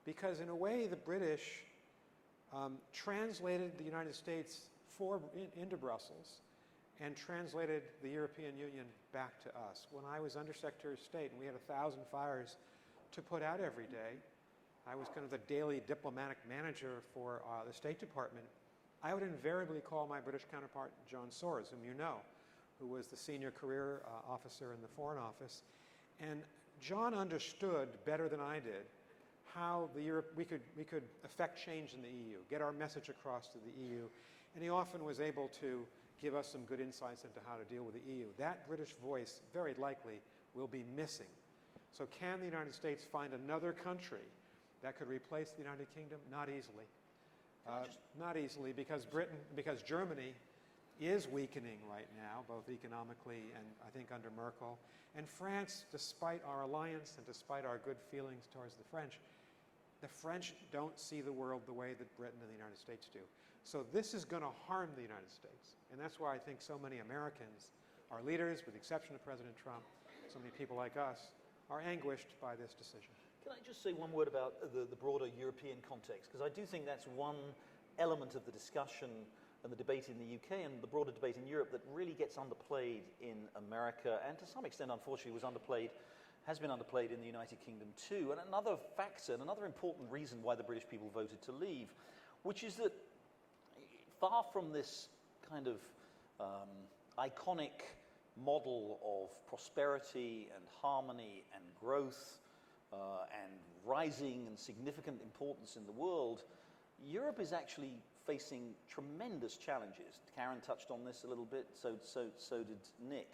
because in a way the British translated the United States into Brussels and translated the European Union back to us. When I was Undersecretary of State and we had 1,000 fires to put out every day, I was kind of the daily diplomatic manager for the State Department. I would invariably call my British counterpart, John Soares, whom you know, who was the senior career officer in the Foreign Office. And John understood better than I did how we could affect change in the EU, get our message across to the EU, and he often was able to give us some good insights into how to deal with the EU. That British voice, very likely, will be missing. So can the United States find another country that could replace the United Kingdom? Not easily. Not easily, because Germany is weakening right now, both economically and I think under Merkel. And France, despite our alliance and despite our good feelings towards the French don't see the world the way that Britain and the United States do. So this is going to harm the United States. And that's why I think so many Americans, our leaders, with the exception of President Trump, so many people like us, are anguished by this decision. Can I just say one word about the broader European context? Because I do think that's one element of the discussion and the debate in the UK and the broader debate in Europe that really gets underplayed in America, and to some extent, unfortunately, has been underplayed in the United Kingdom too. And another factor, and another important reason why the British people voted to leave, which is that far from this kind of iconic model of prosperity and harmony and growth and rising and significant importance in the world, Europe is actually facing tremendous challenges. Karen touched on this a little bit, so did Nick.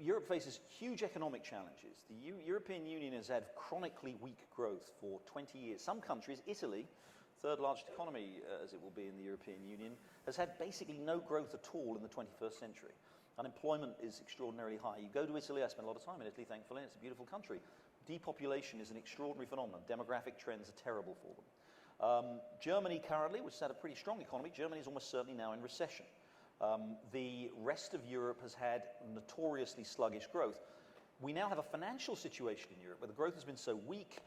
Europe faces huge economic challenges. The European Union has had chronically weak growth for 20 years. Some countries, Italy, third largest economy as it will be in the European Union, has had basically no growth at all in the 21st century. Unemployment is extraordinarily high. You go to Italy, I spent a lot of time in Italy, thankfully, it's a beautiful country. Depopulation is an extraordinary phenomenon. Demographic trends are terrible for them. Germany currently, which has had a pretty strong economy, Germany is almost certainly now in recession. The rest of Europe has had notoriously sluggish growth. We now have a financial situation in Europe where the growth has been so weak,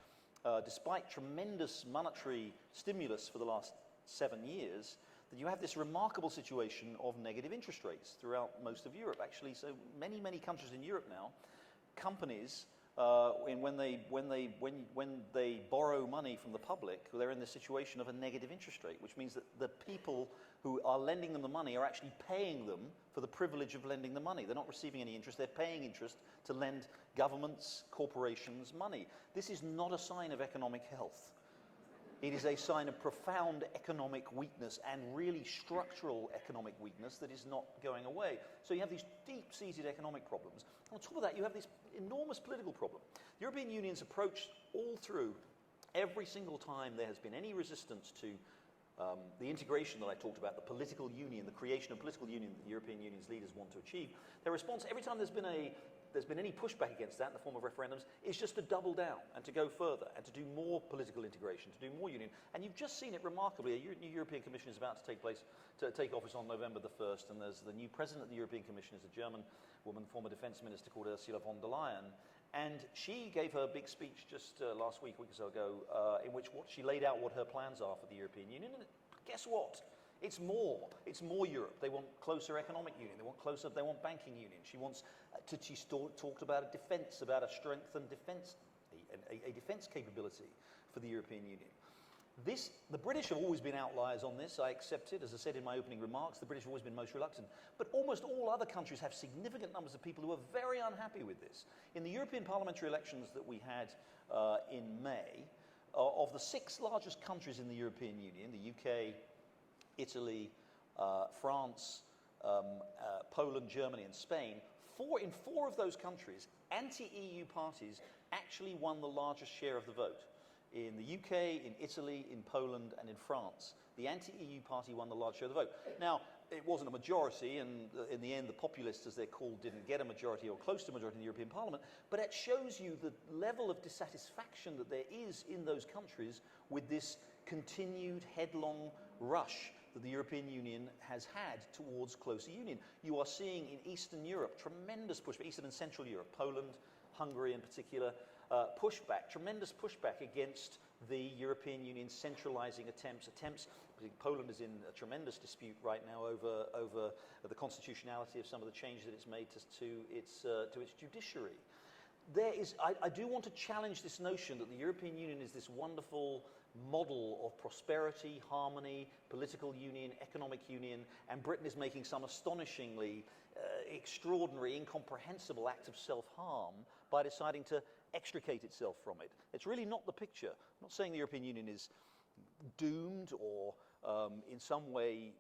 despite tremendous monetary stimulus for the last 7 years, that you have this remarkable situation of negative interest rates throughout most of Europe. Actually, so many countries in Europe now, companies, when they borrow money from the public, they're in the situation of a negative interest rate, which means that the people who are lending them the money are actually paying them for the privilege of lending the money. They're not receiving any interest, they're paying interest to lend governments, corporations money. This is not a sign of economic health. It is a sign of profound economic weakness and really structural economic weakness that is not going away. So you have these deep-seated economic problems. On top of that, you have this enormous political problem. The European Union's approach all through, every single time there has been any resistance to the integration that I talked about, the political union, the creation of political union that the European Union's leaders want to achieve, their response every time there's been any pushback against that in the form of referendums is just to double down and to go further and to do more political integration, to do more union. And you've just seen it remarkably. A new European Commission is about to take office on November the 1st, and there's the new president of the European Commission is a German woman, former defense minister called Ursula von der Leyen. And she gave her big speech just last week or so ago, in which she laid out what her plans are for the European Union. And guess what? It's more Europe. They want closer economic union. They want banking union. She talked about a defence, about a strengthened defence, a defence capability for the European Union. The British have always been outliers on this. I accept it. As I said in my opening remarks, the British have always been most reluctant. But almost all other countries have significant numbers of people who are very unhappy with this. In the European parliamentary elections that we had in May, of the 6 largest countries in the European Union, the UK, Italy, France, Poland, Germany, and Spain, in four of those countries, anti-EU parties actually won the largest share of the vote. In the UK, in Italy, in Poland, and in France, the anti-EU party won the largest share of the vote. Now, it wasn't a majority, and in the end, the populists, as they're called, didn't get a majority or close to a majority in the European Parliament, but it shows you the level of dissatisfaction that there is in those countries with this continued headlong rush that the European Union has had towards closer union. You are seeing in Eastern Europe tremendous pushback, Eastern and Central Europe, Poland, Hungary in particular, tremendous pushback against the European Union centralizing attempts. Poland is in a tremendous dispute right now over the constitutionality of some of the changes that it's made to its judiciary. I do want to challenge this notion that the European Union is this wonderful model of prosperity, harmony, political union, economic union, and Britain is making some astonishingly extraordinary, incomprehensible act of self-harm by deciding to extricate itself from it. It's really not the picture. I'm not saying the European Union is doomed or in some way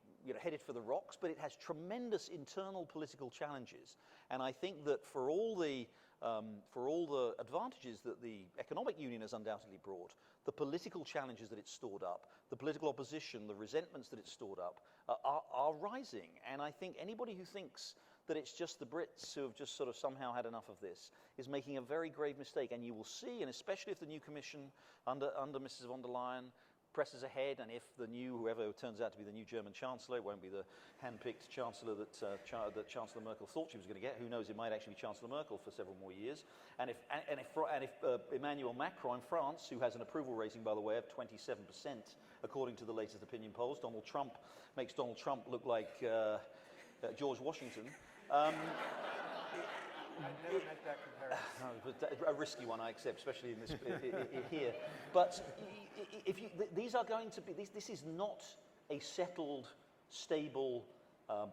headed for the rocks, but it has tremendous internal political challenges. And I think that for all the advantages that the economic union has undoubtedly brought, the political challenges that it's stored up, the political opposition, the resentments that it's stored up are rising. And I think anybody who thinks that it's just the Brits who have just sort of somehow had enough of this is making a very grave mistake. And you will see, and especially if the new commission under Mrs. von der Leyen presses ahead, and if whoever turns out to be the new German Chancellor, it won't be the hand-picked Chancellor that Chancellor Merkel thought she was going to get. Who knows, it might actually be Chancellor Merkel for several more years. And if Emmanuel Macron in France, who has an approval rating, by the way, of 27%, according to the latest opinion polls, makes Donald Trump look like George Washington. I've never met that comparison. A risky one, I accept, especially in this here. But these are going to be. This is not a settled, stable,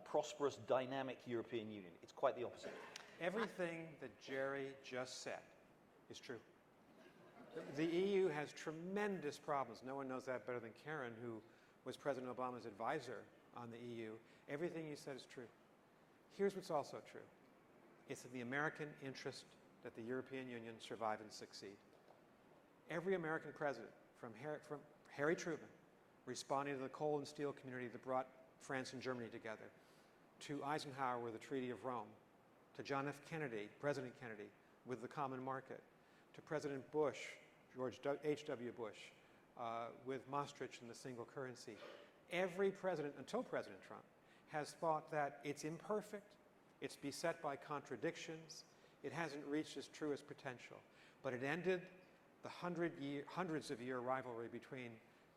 prosperous, dynamic European Union. It's quite the opposite. Everything that Jerry just said is true. The EU has tremendous problems. No one knows that better than Karen, who was President Obama's advisor on the EU. Everything you said is true. Here's what's also true. It's in the American interest that the European Union survive and succeed. Every American president, from Harry Truman, responding to the coal and steel community that brought France and Germany together, to Eisenhower with the Treaty of Rome, to John F. Kennedy, President Kennedy, with the Common Market, to President Bush, George H.W. Bush, with Maastricht and the single currency. Every president, until President Trump, has thought that it's imperfect, it's beset by contradictions, it hasn't reached its truest potential. But it ended the hundreds of year rivalry between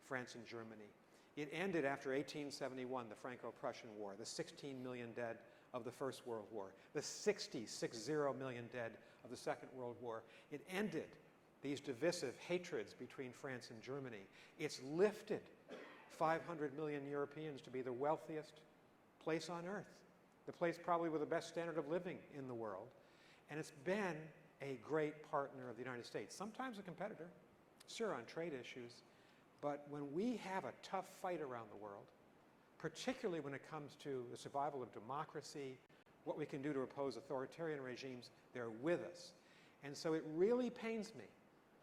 France and Germany. It ended after 1871, the Franco-Prussian War, the 16 million dead of the First World War, the 60 million dead of the Second World War. It ended these divisive hatreds between France and Germany. It's lifted 500 million Europeans to be the wealthiest place on earth, the place probably with the best standard of living in the world. And it's been a great partner of the United States, sometimes a competitor, sure, on trade issues. But when we have a tough fight around the world, particularly when it comes to the survival of democracy, what we can do to oppose authoritarian regimes, they're with us. And so it really pains me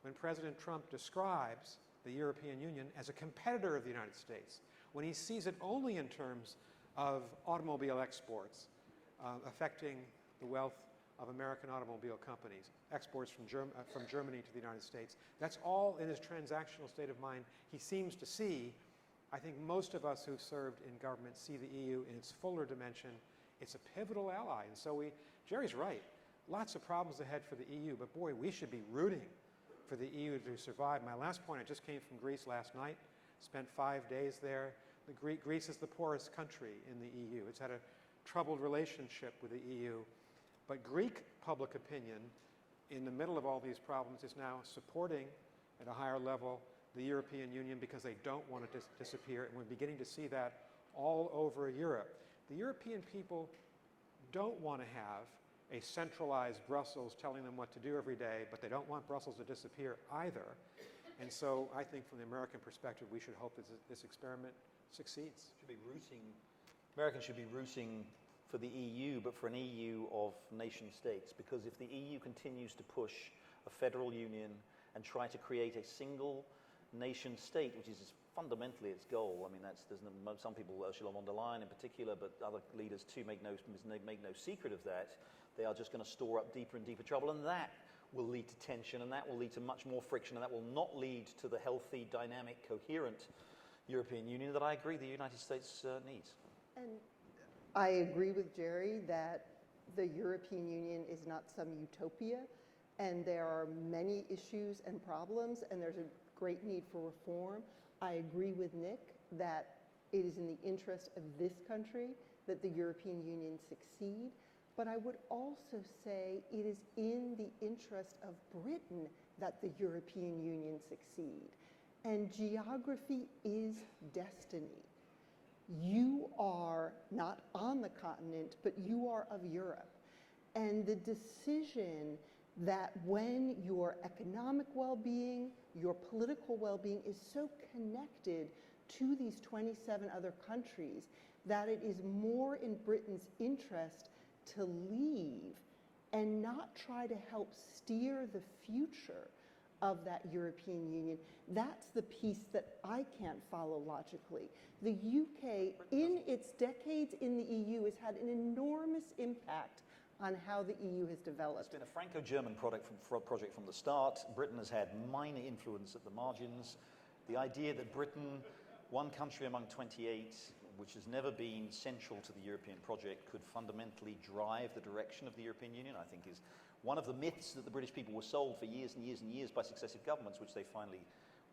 when President Trump describes the European Union as a competitor of the United States, when he sees it only in terms of automobile exports, affecting the wealth of American automobile companies, exports from Germany to the United States. That's all in his transactional state of mind. He seems to see, I think most of us who've served in government see the EU in its fuller dimension. It's a pivotal ally. And so Jerry's right, lots of problems ahead for the EU, but boy, we should be rooting for the EU to survive. My last point, I just came from Greece last night, spent 5 days there. Greece is the poorest country in the EU. It's had a troubled relationship with the EU. But Greek public opinion, in the middle of all these problems, is now supporting at a higher level the European Union because they don't want it to disappear. And we're beginning to see that all over Europe. The European people don't want to have a centralized Brussels telling them what to do every day, but they don't want Brussels to disappear either. And so I think from the American perspective, we should hope that this experiment succeeds. Americans should be rooting for the EU, but for an EU of nation states, because if the EU continues to push a federal union and try to create a single nation state, which is fundamentally its goal, I mean, some people, Ursula von der Leyen in particular, but other leaders too, make no secret of that, they are just going to store up deeper and deeper trouble, and that will lead to tension, and that will lead to much more friction, and that will not lead to the healthy, dynamic, coherent European Union that I agree the United States needs. And I agree with Jerry that the European Union is not some utopia, and there are many issues and problems, and there's a great need for reform. I agree with Nick that it is in the interest of this country that the European Union succeed, but I would also say it is in the interest of Britain that the European Union succeed. And geography is destiny. You are not on the continent, but you are of Europe. And the decision that when your economic well-being, your political well-being is so connected to these 27 other countries that it is more in Britain's interest to leave and not try to help steer the future of that European Union. That's the piece that I can't follow logically. The UK, in its decades in the EU, has had an enormous impact on how the EU has developed. It's been a Franco-German project from the start. Britain has had minor influence at the margins. The idea that Britain, one country among 28, which has never been central to the European project, could fundamentally drive the direction of the European Union, I think is one of the myths that the British people were sold for years and years and years by successive governments, which they finally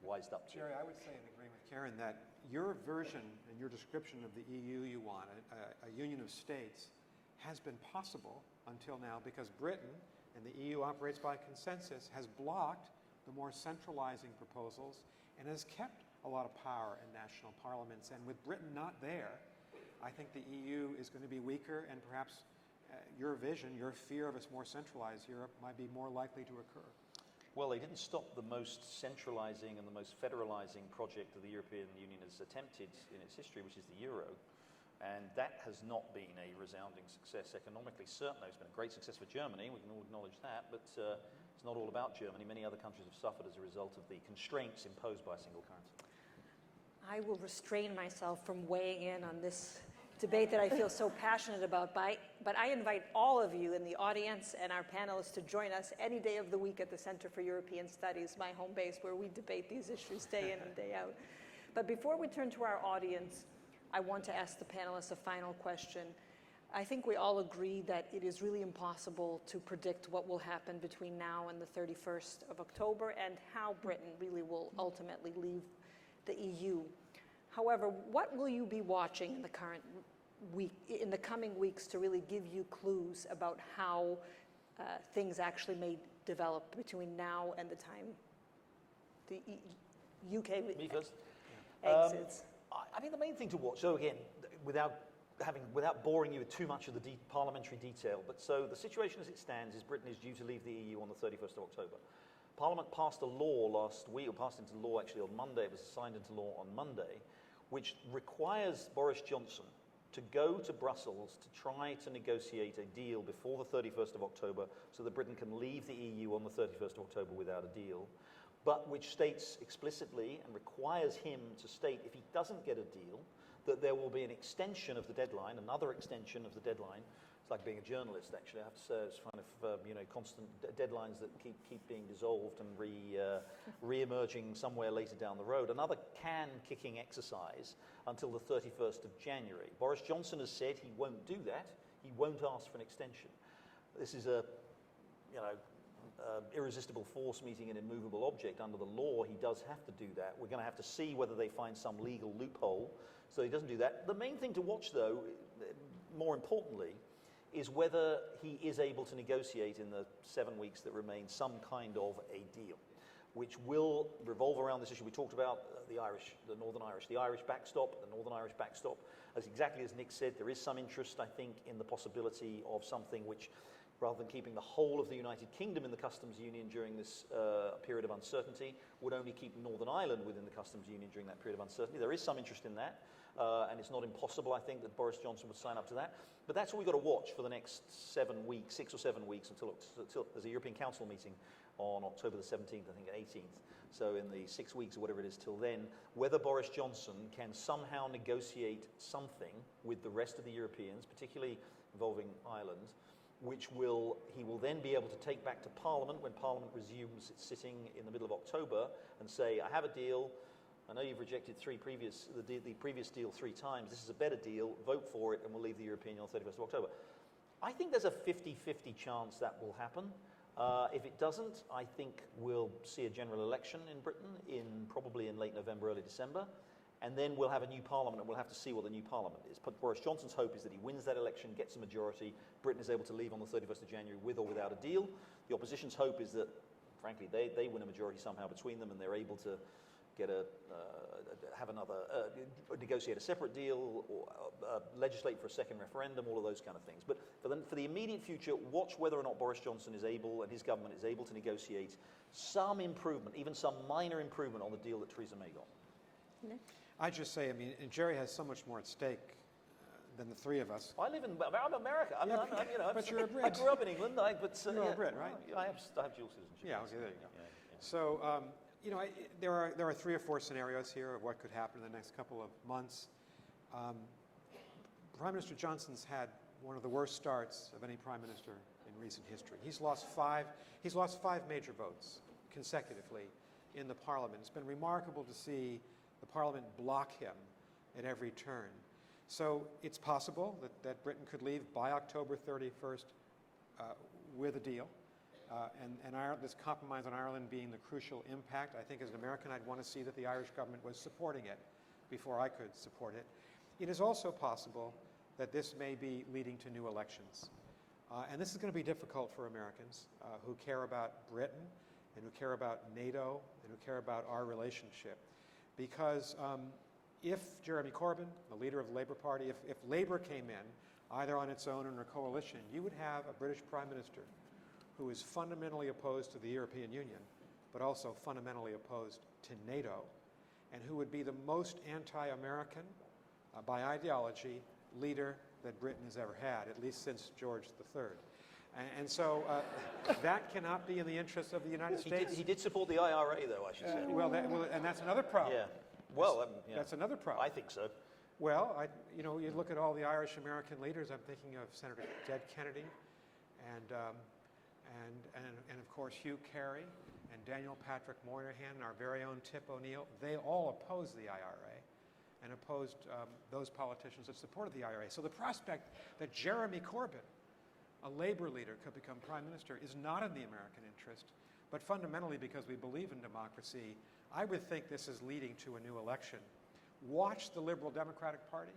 wised up to. Jerry, I would say in agreement with Karen that your version and your description of the EU you want, a union of states, has been possible until now because Britain, and the EU operates by consensus, has blocked the more centralizing proposals and has kept a lot of power in national parliaments. And with Britain not there, I think the EU is going to be weaker, and perhaps your vision, your fear of its more centralized Europe might be more likely to occur. Well, they didn't stop the most centralizing and the most federalizing project that the European Union has attempted in its history, which is the euro. And that has not been a resounding success economically. Certainly, it's been a great success for Germany, we can all acknowledge that, but it's not all about Germany. Many other countries have suffered as a result of the constraints imposed by a single currency. I will restrain myself from weighing in on this debate that I feel so passionate about, but I invite all of you in the audience and our panelists to join us any day of the week at the Center for European Studies, my home base, where we debate these issues day in and day out. But before we turn to our audience, I want to ask the panelists a final question. I think we all agree that it is really impossible to predict what will happen between now and the 31st of October and how Britain really will ultimately leave the EU. However, what will you be watching in the coming weeks to really give you clues about how things actually may develop between now and the time the UK Me first. exits? I mean, the main thing to watch, so again, without boring you with too much of the parliamentary detail, but so the situation as it stands is Britain is due to leave the EU on the 31st of October. Parliament passed a law last week, or passed into law actually on Monday, it was signed into law on Monday, which requires Boris Johnson to go to Brussels to try to negotiate a deal before the 31st of October so that Britain can leave the EU on the 31st of October without a deal, but which states explicitly and requires him to state if he doesn't get a deal that there will be an extension of the deadline, another extension of the deadline. It's like being a journalist, actually. I have to say, it's kind of constant deadlines that keep being dissolved and re-emerging somewhere later down the road. Another can-kicking exercise until the 31st of January. Boris Johnson has said he won't do that. He won't ask for an extension. This is a, irresistible force meeting an immovable object. Under the law, he does have to do that. We're going to have to see whether they find some legal loophole so he doesn't do that. The main thing to watch, though, more importantly, is whether he is able to negotiate in the 7 weeks that remain some kind of a deal, which will revolve around this issue. We talked about the Northern Irish backstop, the Northern Irish backstop. As exactly as Nick said, there is some interest, I think, in the possibility of something which, rather than keeping the whole of the United Kingdom in the customs union during this period of uncertainty, would only keep Northern Ireland within the customs union during that period of uncertainty. There is some interest in that, and it's not impossible, I think, that Boris Johnson would sign up to that. But that's what we've got to watch for the next 7 weeks, 6 or 7 weeks, until there's a European Council meeting on October the 17th, I think, and 18th. So in the 6 weeks or whatever it is till then, whether Boris Johnson can somehow negotiate something with the rest of the Europeans, particularly involving Ireland, which he will then be able to take back to Parliament when Parliament resumes its sitting in the middle of October and say, I have a deal. I know you've rejected the previous deal 3 times. This is a better deal. Vote for it, and we'll leave the European Union on the 31st of October. I think there's a 50-50 chance that will happen. If it doesn't, I think we'll see a general election in Britain probably in late November, early December. And then we'll have a new parliament, and we'll have to see what the new parliament is. But Boris Johnson's hope is that he wins that election, gets a majority. Britain is able to leave on the 31st of January with or without a deal. The opposition's hope is that, frankly, they win a majority somehow between them, and they're able to get negotiate a separate deal, or legislate for a second referendum, all of those kind of things. But for the immediate future, watch whether or not Boris Johnson is able, and his government is able to negotiate some improvement, even some minor improvement on the deal that Theresa May got. Nick? I just say, and Jerry has so much more at stake than the 3 of us. I'm America. But you're a Brit. I grew up in England. You're a Brit, right? I have dual citizenship. Yeah, okay, there you go. So, there are 3 or 4 scenarios here of what could happen in the next couple of months. Prime Minister Johnson's had one of the worst starts of any prime minister in recent history. He's lost 5 major votes consecutively in the Parliament. It's been remarkable to see the Parliament block him at every turn. So it's possible that Britain could leave by October 31st with a deal. And this compromise on Ireland being the crucial impact, I think as an American I'd want to see that the Irish government was supporting it before I could support it. It is also possible that this may be leading to new elections. And this is going to be difficult for Americans who care about Britain and who care about NATO and who care about our relationship. Because if Jeremy Corbyn, the leader of the Labour Party, if Labour came in, either on its own or in a coalition, you would have a British Prime Minister who is fundamentally opposed to the European Union, but also fundamentally opposed to NATO, and who would be the most anti-American, by ideology, leader that Britain has ever had, at least since George III. And so that cannot be in the interests of the United States. He did support the IRA, though, I should say. And that's another problem. Yeah. Well, that's another problem. I think so. Well, you look at all the Irish American leaders. I'm thinking of Senator Ted Kennedy, and of course Hugh Carey and Daniel Patrick Moynihan, and our very own Tip O'Neill. They all opposed the IRA, and opposed those politicians that supported the IRA. So the prospect that Jeremy Corbyn, a Labour leader, could become Prime Minister is not in the American interest, but fundamentally because we believe in democracy. I would think this is leading to a new election. Watch the Liberal Democratic Party.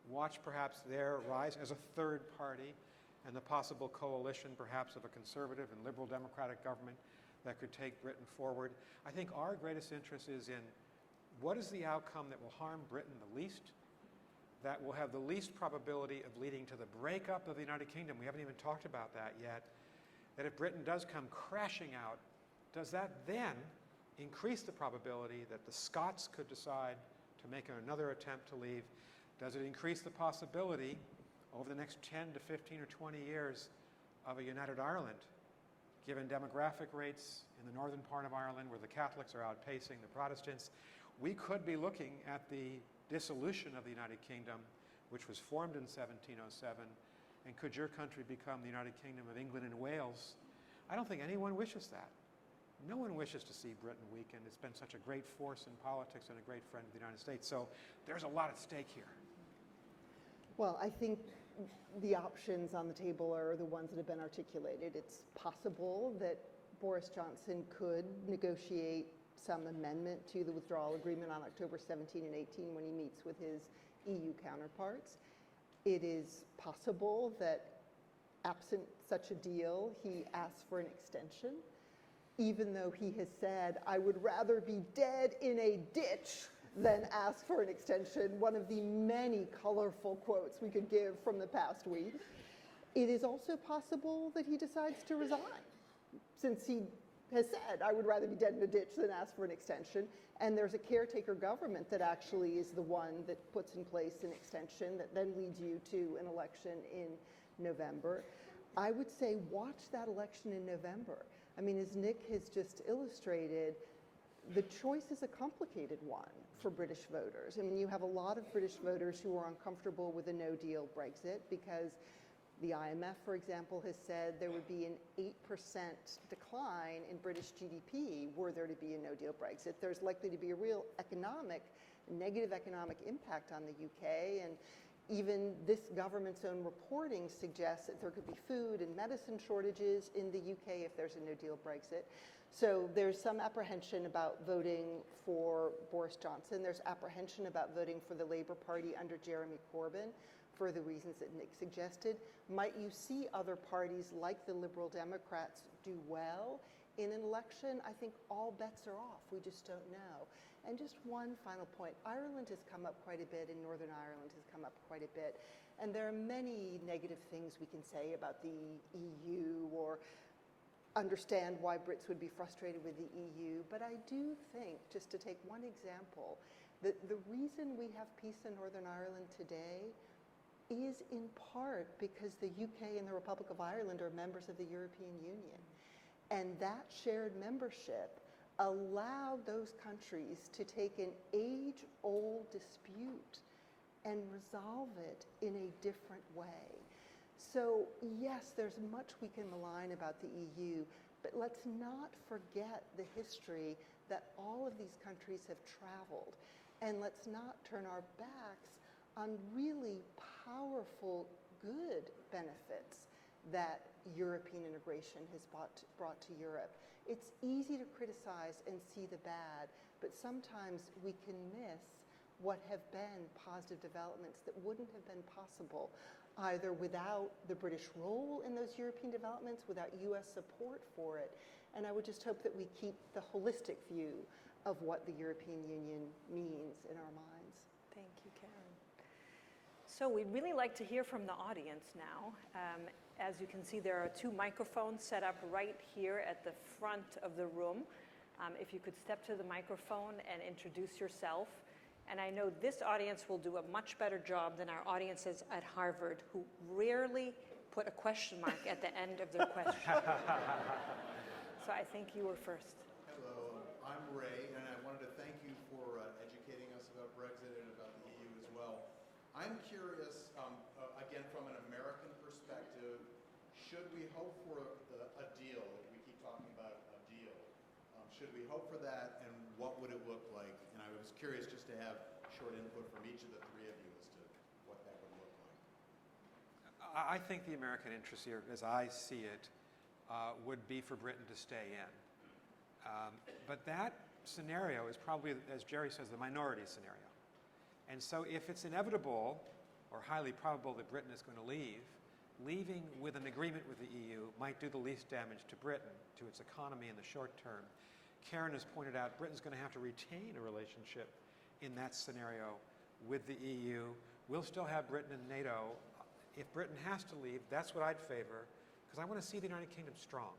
Watch perhaps their rise as a third party and the possible coalition perhaps of a conservative and Liberal Democratic government that could take Britain forward. I think our greatest interest is in what is the outcome that will harm Britain the least, that will have the least probability of leading to the breakup of the United Kingdom. We haven't even talked about that yet. That if Britain does come crashing out, does that then increase the probability that the Scots could decide to make another attempt to leave? Does it increase the possibility over the next 10 to 15 or 20 years of a united Ireland, given demographic rates in the northern part of Ireland where the Catholics are outpacing the Protestants? We could be looking at the dissolution of the United Kingdom, which was formed in 1707, and could your country become the United Kingdom of England and Wales? I don't think anyone wishes that. No one wishes to see Britain weaken. It's been such a great force in politics and a great friend of the United States. So there's a lot at stake here. Well, I think the options on the table are the ones that have been articulated. It's possible that Boris Johnson could negotiate some amendment to the withdrawal agreement on October 17 and 18 when he meets with his EU counterparts. It is possible that absent such a deal, he asks for an extension, even though he has said, I would rather be dead in a ditch than ask for an extension, one of the many colorful quotes we could give from the past week. It is also possible that he decides to resign, since he has said, I would rather be dead in a ditch than ask for an extension. And there's a caretaker government that actually is the one that puts in place an extension that then leads you to an election in November. I would say watch that election in November. I mean, as Nick has just illustrated, the choice is a complicated one for British voters. I mean, you have a lot of British voters who are uncomfortable with a no-deal Brexit because the IMF, for example, has said there would be an 8% decline in British GDP were there to be a no-deal Brexit. There's likely to be a real negative economic impact on the UK, and even this government's own reporting suggests that there could be food and medicine shortages in the UK if there's a no-deal Brexit. So there's some apprehension about voting for Boris Johnson. There's apprehension about voting for the Labour Party under Jeremy Corbyn for the reasons that Nick suggested. Might you see other parties like the Liberal Democrats do well in an election? I think all bets are off. We just don't know. And just one final point. Ireland has come up quite a bit, and Northern Ireland has come up quite a bit. And there are many negative things we can say about the EU or understand why Brits would be frustrated with the EU. But I do think, just to take one example, that the reason we have peace in Northern Ireland today is in part because the UK and the Republic of Ireland are members of the European Union. And that shared membership allowed those countries to take an age-old dispute and resolve it in a different way. So yes, there's much we can malign about the EU, but let's not forget the history that all of these countries have traveled. And let's not turn our backs on really powerful, good benefits that European integration has brought to Europe. It's easy to criticize and see the bad, but sometimes we can miss what have been positive developments that wouldn't have been possible either without the British role in those European developments, without US support for it. And I would just hope that we keep the holistic view of what the European Union means in our minds. Thank you, Karen. So we'd really like to hear from the audience now. As you can see, there are 2 microphones set up right here at the front of the room. If you could step to the microphone and introduce yourself. And I know this audience will do a much better job than our audiences at Harvard, who rarely put a question mark at the end of their question. So I think you were first. Hello, I'm Ray, and I wanted to thank you for educating us about Brexit and about the EU as well. I'm curious, again, from an American perspective, should we hope for a deal? We keep talking about a deal. Should we hope for that, and what would it look like? And I was curious just to have short input from each of the three of you as to what that would look like. I think the American interest here, as I see it, would be for Britain to stay in. But that scenario is probably, as Jerry says, the minority scenario. And so if it's inevitable or highly probable that Britain is going to leave, leaving with an agreement with the EU might do the least damage to Britain, to its economy in the short term. Karen has pointed out Britain's going to have to retain a relationship in that scenario with the EU. We'll still have Britain in NATO. If Britain has to leave, that's what I'd favor, because I want to see the United Kingdom strong,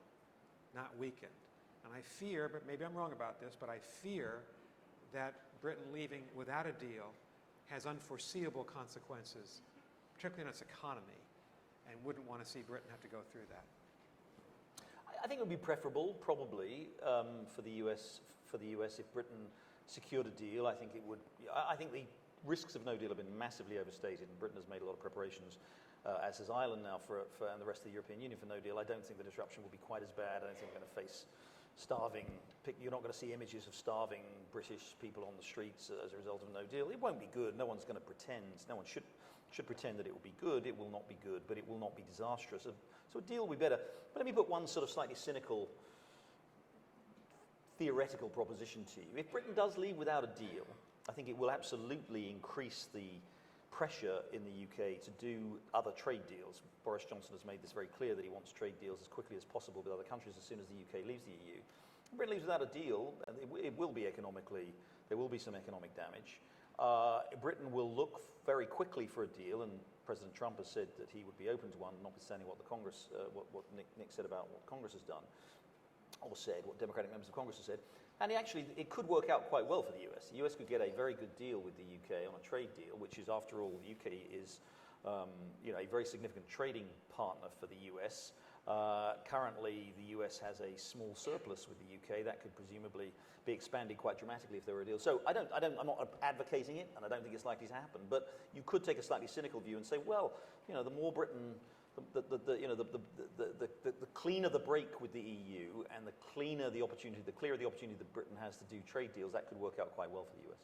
not weakened. And I fear, but maybe I'm wrong about this, but I fear that Britain leaving without a deal has unforeseeable consequences, particularly in its economy, and wouldn't want to see Britain have to go through that. I think it would be preferable, probably, for the US if Britain secured a deal. I think it would. I think the risks of no deal have been massively overstated, and Britain has made a lot of preparations, as has Ireland now and the rest of the European Union for no deal. I don't think the disruption will be quite as bad. I don't think we're going to face starving. You're not going to see images of starving British people on the streets as a result of no deal. It won't be good. No one's going to pretend. No one should pretend that it will be good. It will not be good, but it will not be disastrous. So a deal will be better. But let me put one sort of slightly cynical, theoretical proposition to you. If Britain does leave without a deal, I think it will absolutely increase the pressure in the UK to do other trade deals. Boris Johnson has made this very clear that he wants trade deals as quickly as possible with other countries as soon as the UK leaves the EU. If Britain leaves without a deal, it will be economically, there will be some economic damage. Britain will look very quickly for a deal, and President Trump has said that he would be open to one, notwithstanding what the Congress, what Nick said about what Congress has done, or said, what Democratic members of Congress have said. And it could work out quite well for the US. The US could get a very good deal with the UK on a trade deal, which is, after all, the UK is a very significant trading partner for the US. Currently, the US has a small surplus with the UK. That could presumably be expanded quite dramatically if there were a deal. So I'm not advocating it, and I don't think it's likely to happen. But you could take a slightly cynical view and say, well, the more Britain, the cleaner the break with the EU, and the clearer the opportunity that Britain has to do trade deals, that could work out quite well for the US.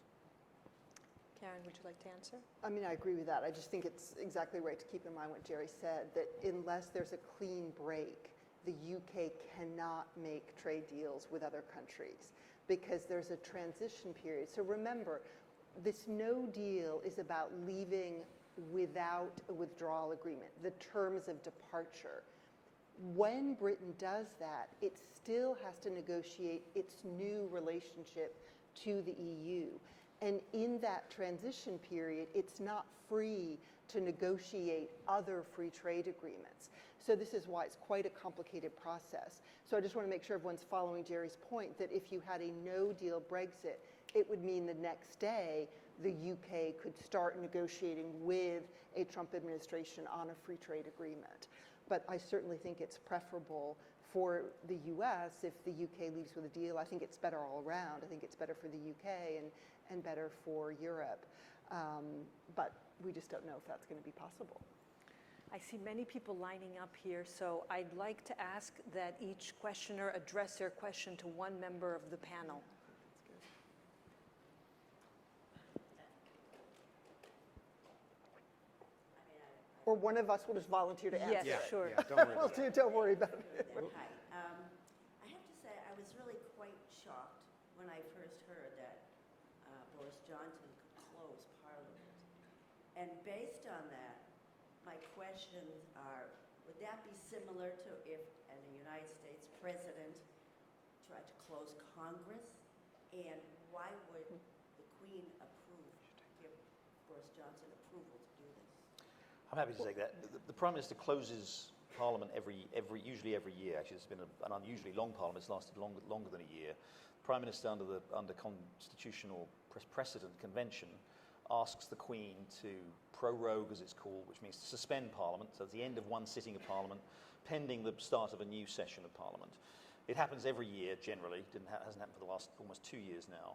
Karen, would you like to answer? I mean, I agree with that. I just think it's exactly right to keep in mind what Jerry said, that unless there's a clean break, the UK cannot make trade deals with other countries because there's a transition period. So remember, this no deal is about leaving without a withdrawal agreement, the terms of departure. When Britain does that, it still has to negotiate its new relationship to the EU. And in that transition period, it's not free to negotiate other free trade agreements. So this is why it's quite a complicated process. So I just want to make sure everyone's following Jerry's point that if you had a no-deal Brexit, it would mean the next day the UK could start negotiating with a Trump administration on a free trade agreement. But I certainly think it's preferable for the US if the UK leaves with a deal. I think it's better all around. I think it's better for the UK and better for Europe. But we just don't know if that's going to be possible. I see many people lining up here, so I'd like to ask that each questioner address their question to one member of the panel. Or one of us will just volunteer to answer. Yes, sure. Yeah, don't worry about it. Don't worry about it. Hi. I have to say, I was really quite shocked when I first heard that Boris Johnson could close Parliament. And based on that, my questions are, would that be similar to if a United States president tried to close Congress? And why would the Queen give Boris Johnson approval to do this? I'm happy to take that. The Prime Minister closes Parliament usually every year. Actually, it's been an unusually long Parliament. It's lasted longer than a year. The Prime Minister, under constitutional precedent convention, asks the Queen to prorogue, as it's called, which means to suspend Parliament, so at the end of one sitting of Parliament, pending the start of a new session of Parliament. It happens every year, generally. Hasn't happened for the last almost 2 years now.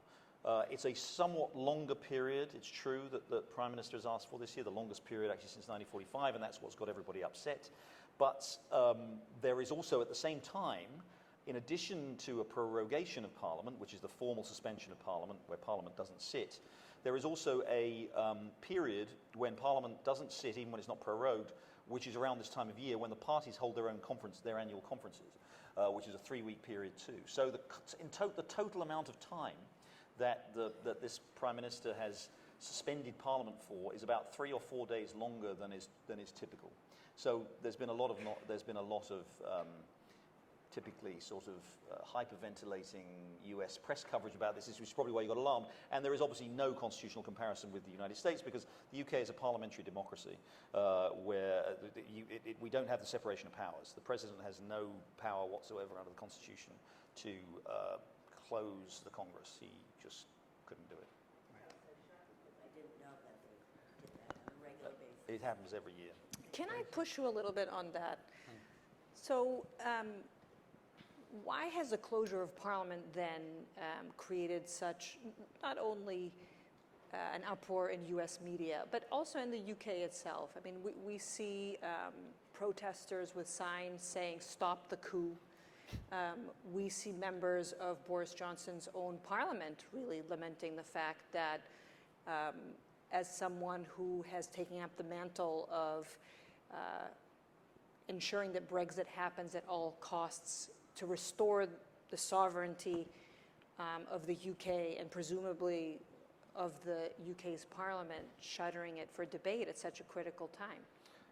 It's a somewhat longer period. It's true that the Prime Minister has asked for this year, the longest period actually since 1945, and that's what's got everybody upset. But there is also, at the same time, in addition to a prorogation of Parliament, which is the formal suspension of Parliament, where Parliament doesn't sit, there is also a period when Parliament doesn't sit, even when it's not prorogued, which is around this time of year when the parties hold their own conference, their annual conferences, which is a 3-week period too. So the total amount of time that this Prime Minister has suspended Parliament for is about 3 or 4 days longer than is typical. So there's been a lot of typically sort of hyperventilating US press coverage about this, which is probably why you got alarmed. And there is obviously no constitutional comparison with the United States because the UK is a parliamentary democracy where we don't have the separation of powers. The President has no power whatsoever under the Constitution to close the Congress. He just couldn't do it. I didn't know that they did that on a regular basis. It happens every year. Can I push you a little bit on that? So why has the closure of Parliament then created such, not only an uproar in US media, but also in the UK itself? I mean, we see protesters with signs saying, "Stop the coup." We see members of Boris Johnson's own parliament really lamenting the fact that as someone who has taken up the mantle of ensuring that Brexit happens at all costs to restore the sovereignty of the UK and presumably of the UK's parliament, shuttering it for debate at such a critical time.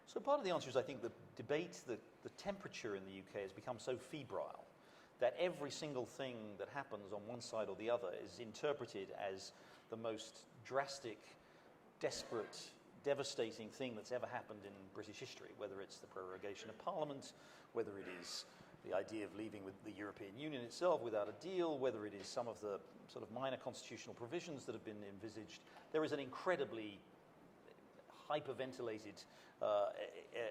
So part of the answer is I think the debate, the temperature in the UK has become so febrile that every single thing that happens on one side or the other is interpreted as the most drastic, desperate, devastating thing that's ever happened in British history, whether it's the prorogation of Parliament, whether it is the idea of leaving with the European Union itself without a deal, whether it is some of the sort of minor constitutional provisions that have been envisaged. There is an incredibly hyperventilated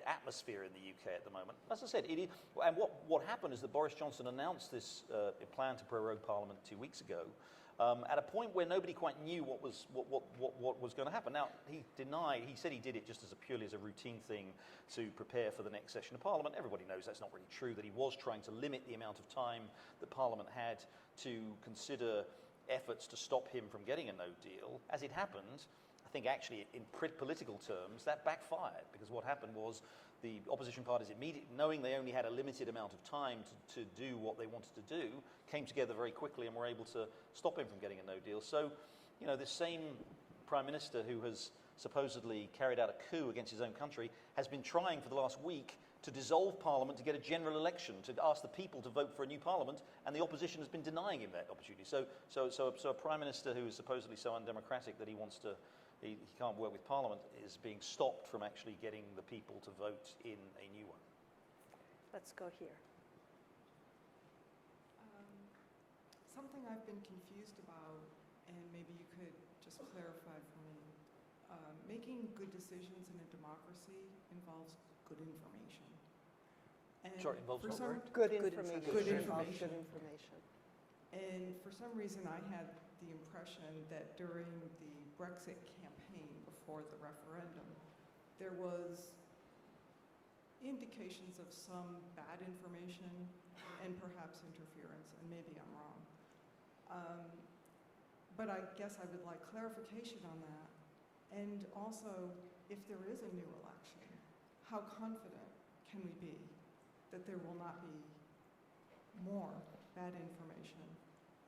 atmosphere in the UK at the moment. As I said, and what happened is that Boris Johnson announced this plan to prorogue Parliament 2 weeks ago at a point where nobody quite knew what was going to happen. Now, he said he did it just purely as a routine thing to prepare for the next session of Parliament. Everybody knows that's not really true, that he was trying to limit the amount of time that Parliament had to consider efforts to stop him from getting a no deal. As it happened, I think actually in political terms, that backfired, because what happened was the opposition parties immediately, knowing they only had a limited amount of time to do what they wanted to do, came together very quickly and were able to stop him from getting a no deal. So, you know, this same Prime Minister who has supposedly carried out a coup against his own country has been trying for the last week to dissolve Parliament, to get a general election, to ask the people to vote for a new Parliament, and the opposition has been denying him that opportunity. So a Prime Minister who is supposedly so undemocratic that he can't work with Parliament is being stopped from actually getting the people to vote in a new one. Let's go here. Something I've been confused about, and maybe you could just clarify for me. Making good decisions in a democracy involves good information. And Sorry, involves for what some, word? Good Good information. Good Involves information. Good information. And for some reason, I had the impression that during the Brexit campaign before the referendum, there was indications of some bad information and perhaps interference, and maybe I'm wrong. But I guess I would like clarification on that. And also, if there is a new election, how confident can we be that there will not be more bad information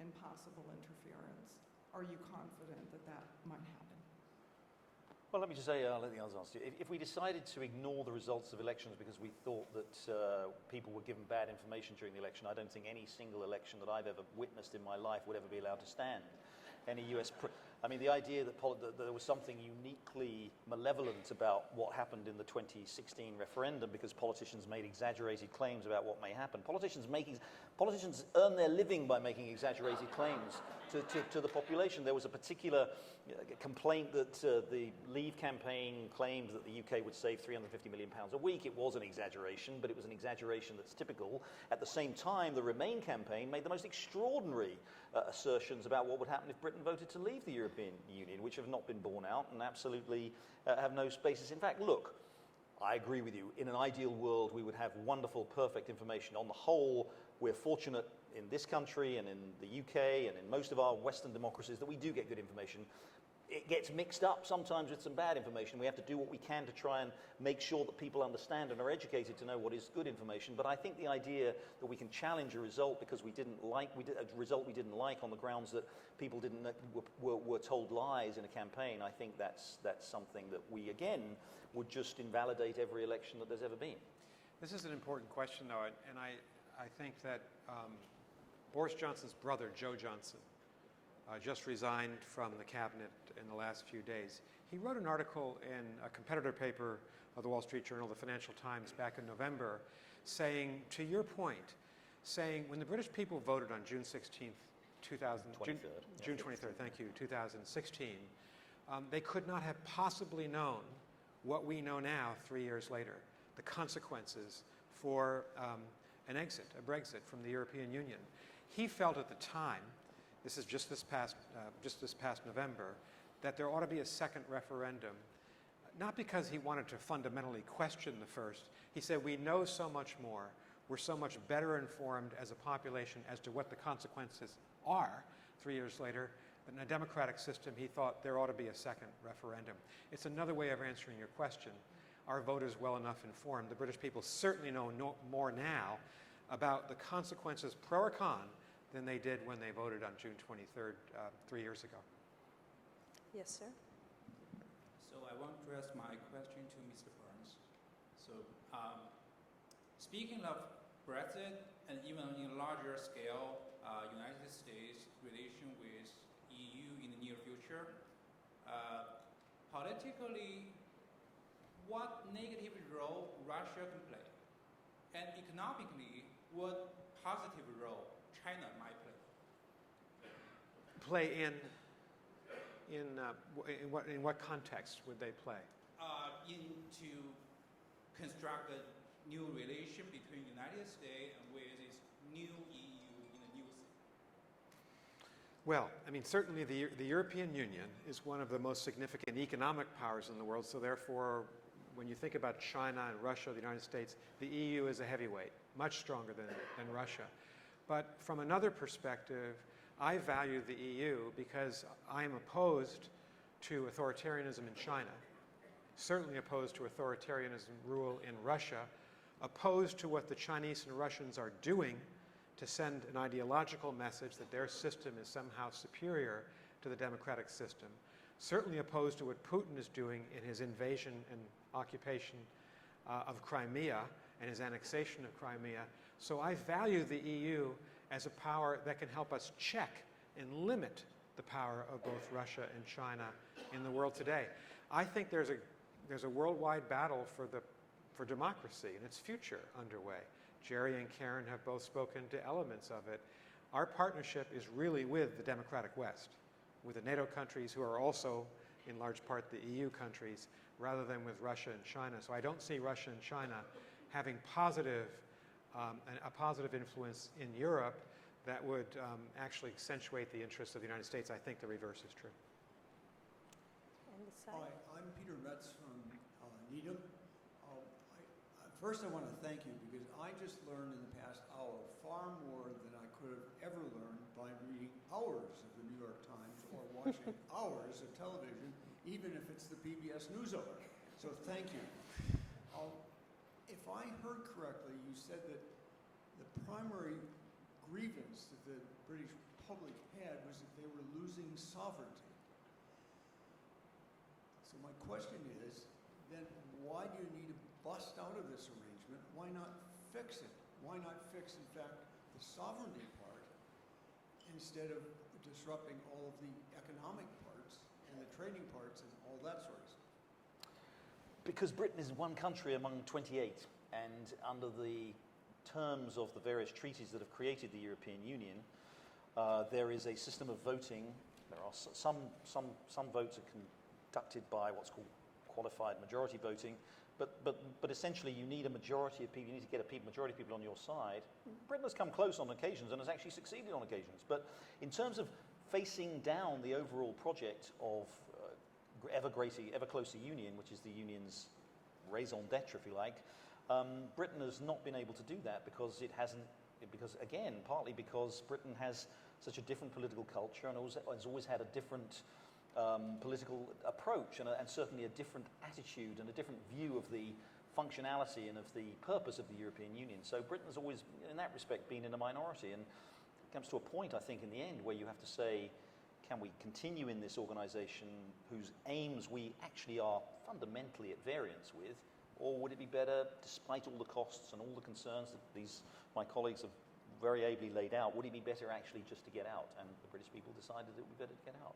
and possible interference? Are you confident that that might happen? Well, let me just say, I'll let the others answer. If we decided to ignore the results of elections because we thought that people were given bad information during the election, I don't think any single election that I've ever witnessed in my life would ever be allowed to stand. Any the idea that there was something uniquely malevolent about what happened in the 2016 referendum because politicians made exaggerated claims about what may happen. Politicians earn their living by making exaggerated claims to the population. There was a particular complaint that the Leave campaign claimed that the UK would save £350 million a week. It was an exaggeration, but it was an exaggeration that's typical. At the same time, the Remain campaign made the most extraordinary assertions about what would happen if Britain voted to leave the European Union, which have not been borne out and absolutely have no basis in fact. Look, I agree with you. In an ideal world, we would have wonderful, perfect information. On the whole, we're fortunate in this country and in the UK and in most of our Western democracies that we do get good information. It gets mixed up sometimes with some bad information. We have to do what we can to try and make sure that people understand and are educated to know what is good information. But I think the idea that we can challenge a result because a result we didn't like on the grounds that people were told lies in a campaign, I think that's something that we, again, would just invalidate every election that there's ever been. This is an important question, though, and I think that Boris Johnson's brother, Joe Johnson, just resigned from the cabinet in the last few days. He wrote an article in a competitor paper of the Wall Street Journal, the Financial Times, back in November, saying, to your point, saying when the British people voted on June 16th, June 23rd, thank you, 2016, they could not have possibly known what we know now 3 years later, the consequences for an exit, a Brexit from the European Union. He felt at the time, this is just this past November, that there ought to be a second referendum, not because he wanted to fundamentally question the first. He said, we know so much more, we're so much better informed as a population as to what the consequences are 3 years later. But in a democratic system, he thought there ought to be a second referendum. It's another way of answering your question. Are voters well enough informed? The British people certainly know more now about the consequences, pro or con, than they did when they voted on June 23rd, 3 years ago. Yes, sir. So I want to ask my question to Mr. Burns. So speaking of Brexit and even on a larger scale, United States relation with EU in the near future, politically, what negative role Russia can play? And economically, what positive role China might play? In what context would they play? To construct a new relation between the United States and with its new EU in the new scene. Well, I mean, certainly the European Union is one of the most significant economic powers in the world, so therefore, when you think about China and Russia, the United States, the EU is a heavyweight, much stronger than Russia. But from another perspective, I value the EU because I am opposed to authoritarianism in China, certainly opposed to authoritarianism rule in Russia, opposed to what the Chinese and Russians are doing to send an ideological message that their system is somehow superior to the democratic system, certainly opposed to what Putin is doing in his invasion and occupation of Crimea and his annexation of Crimea. So I value the EU as a power that can help us check and limit the power of both Russia and China in the world today. I think there's a worldwide battle for democracy and its future underway. Jerry and Karen have both spoken to elements of it. Our partnership is really with the democratic West, with the NATO countries who are also, in large part, the EU countries, rather than with Russia and China. So I don't see Russia and China having a positive influence in Europe that would actually accentuate the interests of the United States. I think the reverse is true. And the side. Hi, I'm Peter Metz from Needham. First, I want to thank you because I just learned in the past hour far more than I could have ever learned by reading hours of the New York Times or watching hours of television, even if it's the PBS NewsHour. So thank you. If I heard correctly, you said that the primary grievance that the British public had was that they were losing sovereignty. So my question is, then why do you need to bust out of this arrangement? Why not fix it? Why not fix, in fact, the sovereignty part instead of disrupting all of the economic parts and the trading parts and all that sort of stuff? Because Britain is one country among 28, and under the terms of the various treaties that have created the European Union, there is a system of voting. There are some votes are conducted by what's called qualified majority voting. But essentially, you need a majority of people. You need to get a majority of people on your side. Britain has come close on occasions and has actually succeeded on occasions. But in terms of facing down the overall project of ever closer union, which is the union's raison d'être, if you like, Britain has not been able to do that because it hasn't. Partly because Britain has such a different political culture and has always had a different political approach and certainly a different attitude and a different view of the functionality and of the purpose of the European Union. So Britain's always, in that respect, been in a minority, and it comes to a point, I think, in the end where you have to say, can we continue in this organisation whose aims we actually are fundamentally at variance with, or would it be better, despite all the costs and all the concerns that my colleagues have very ably laid out, would it be better actually just to get out? And the British people decided it would be better to get out.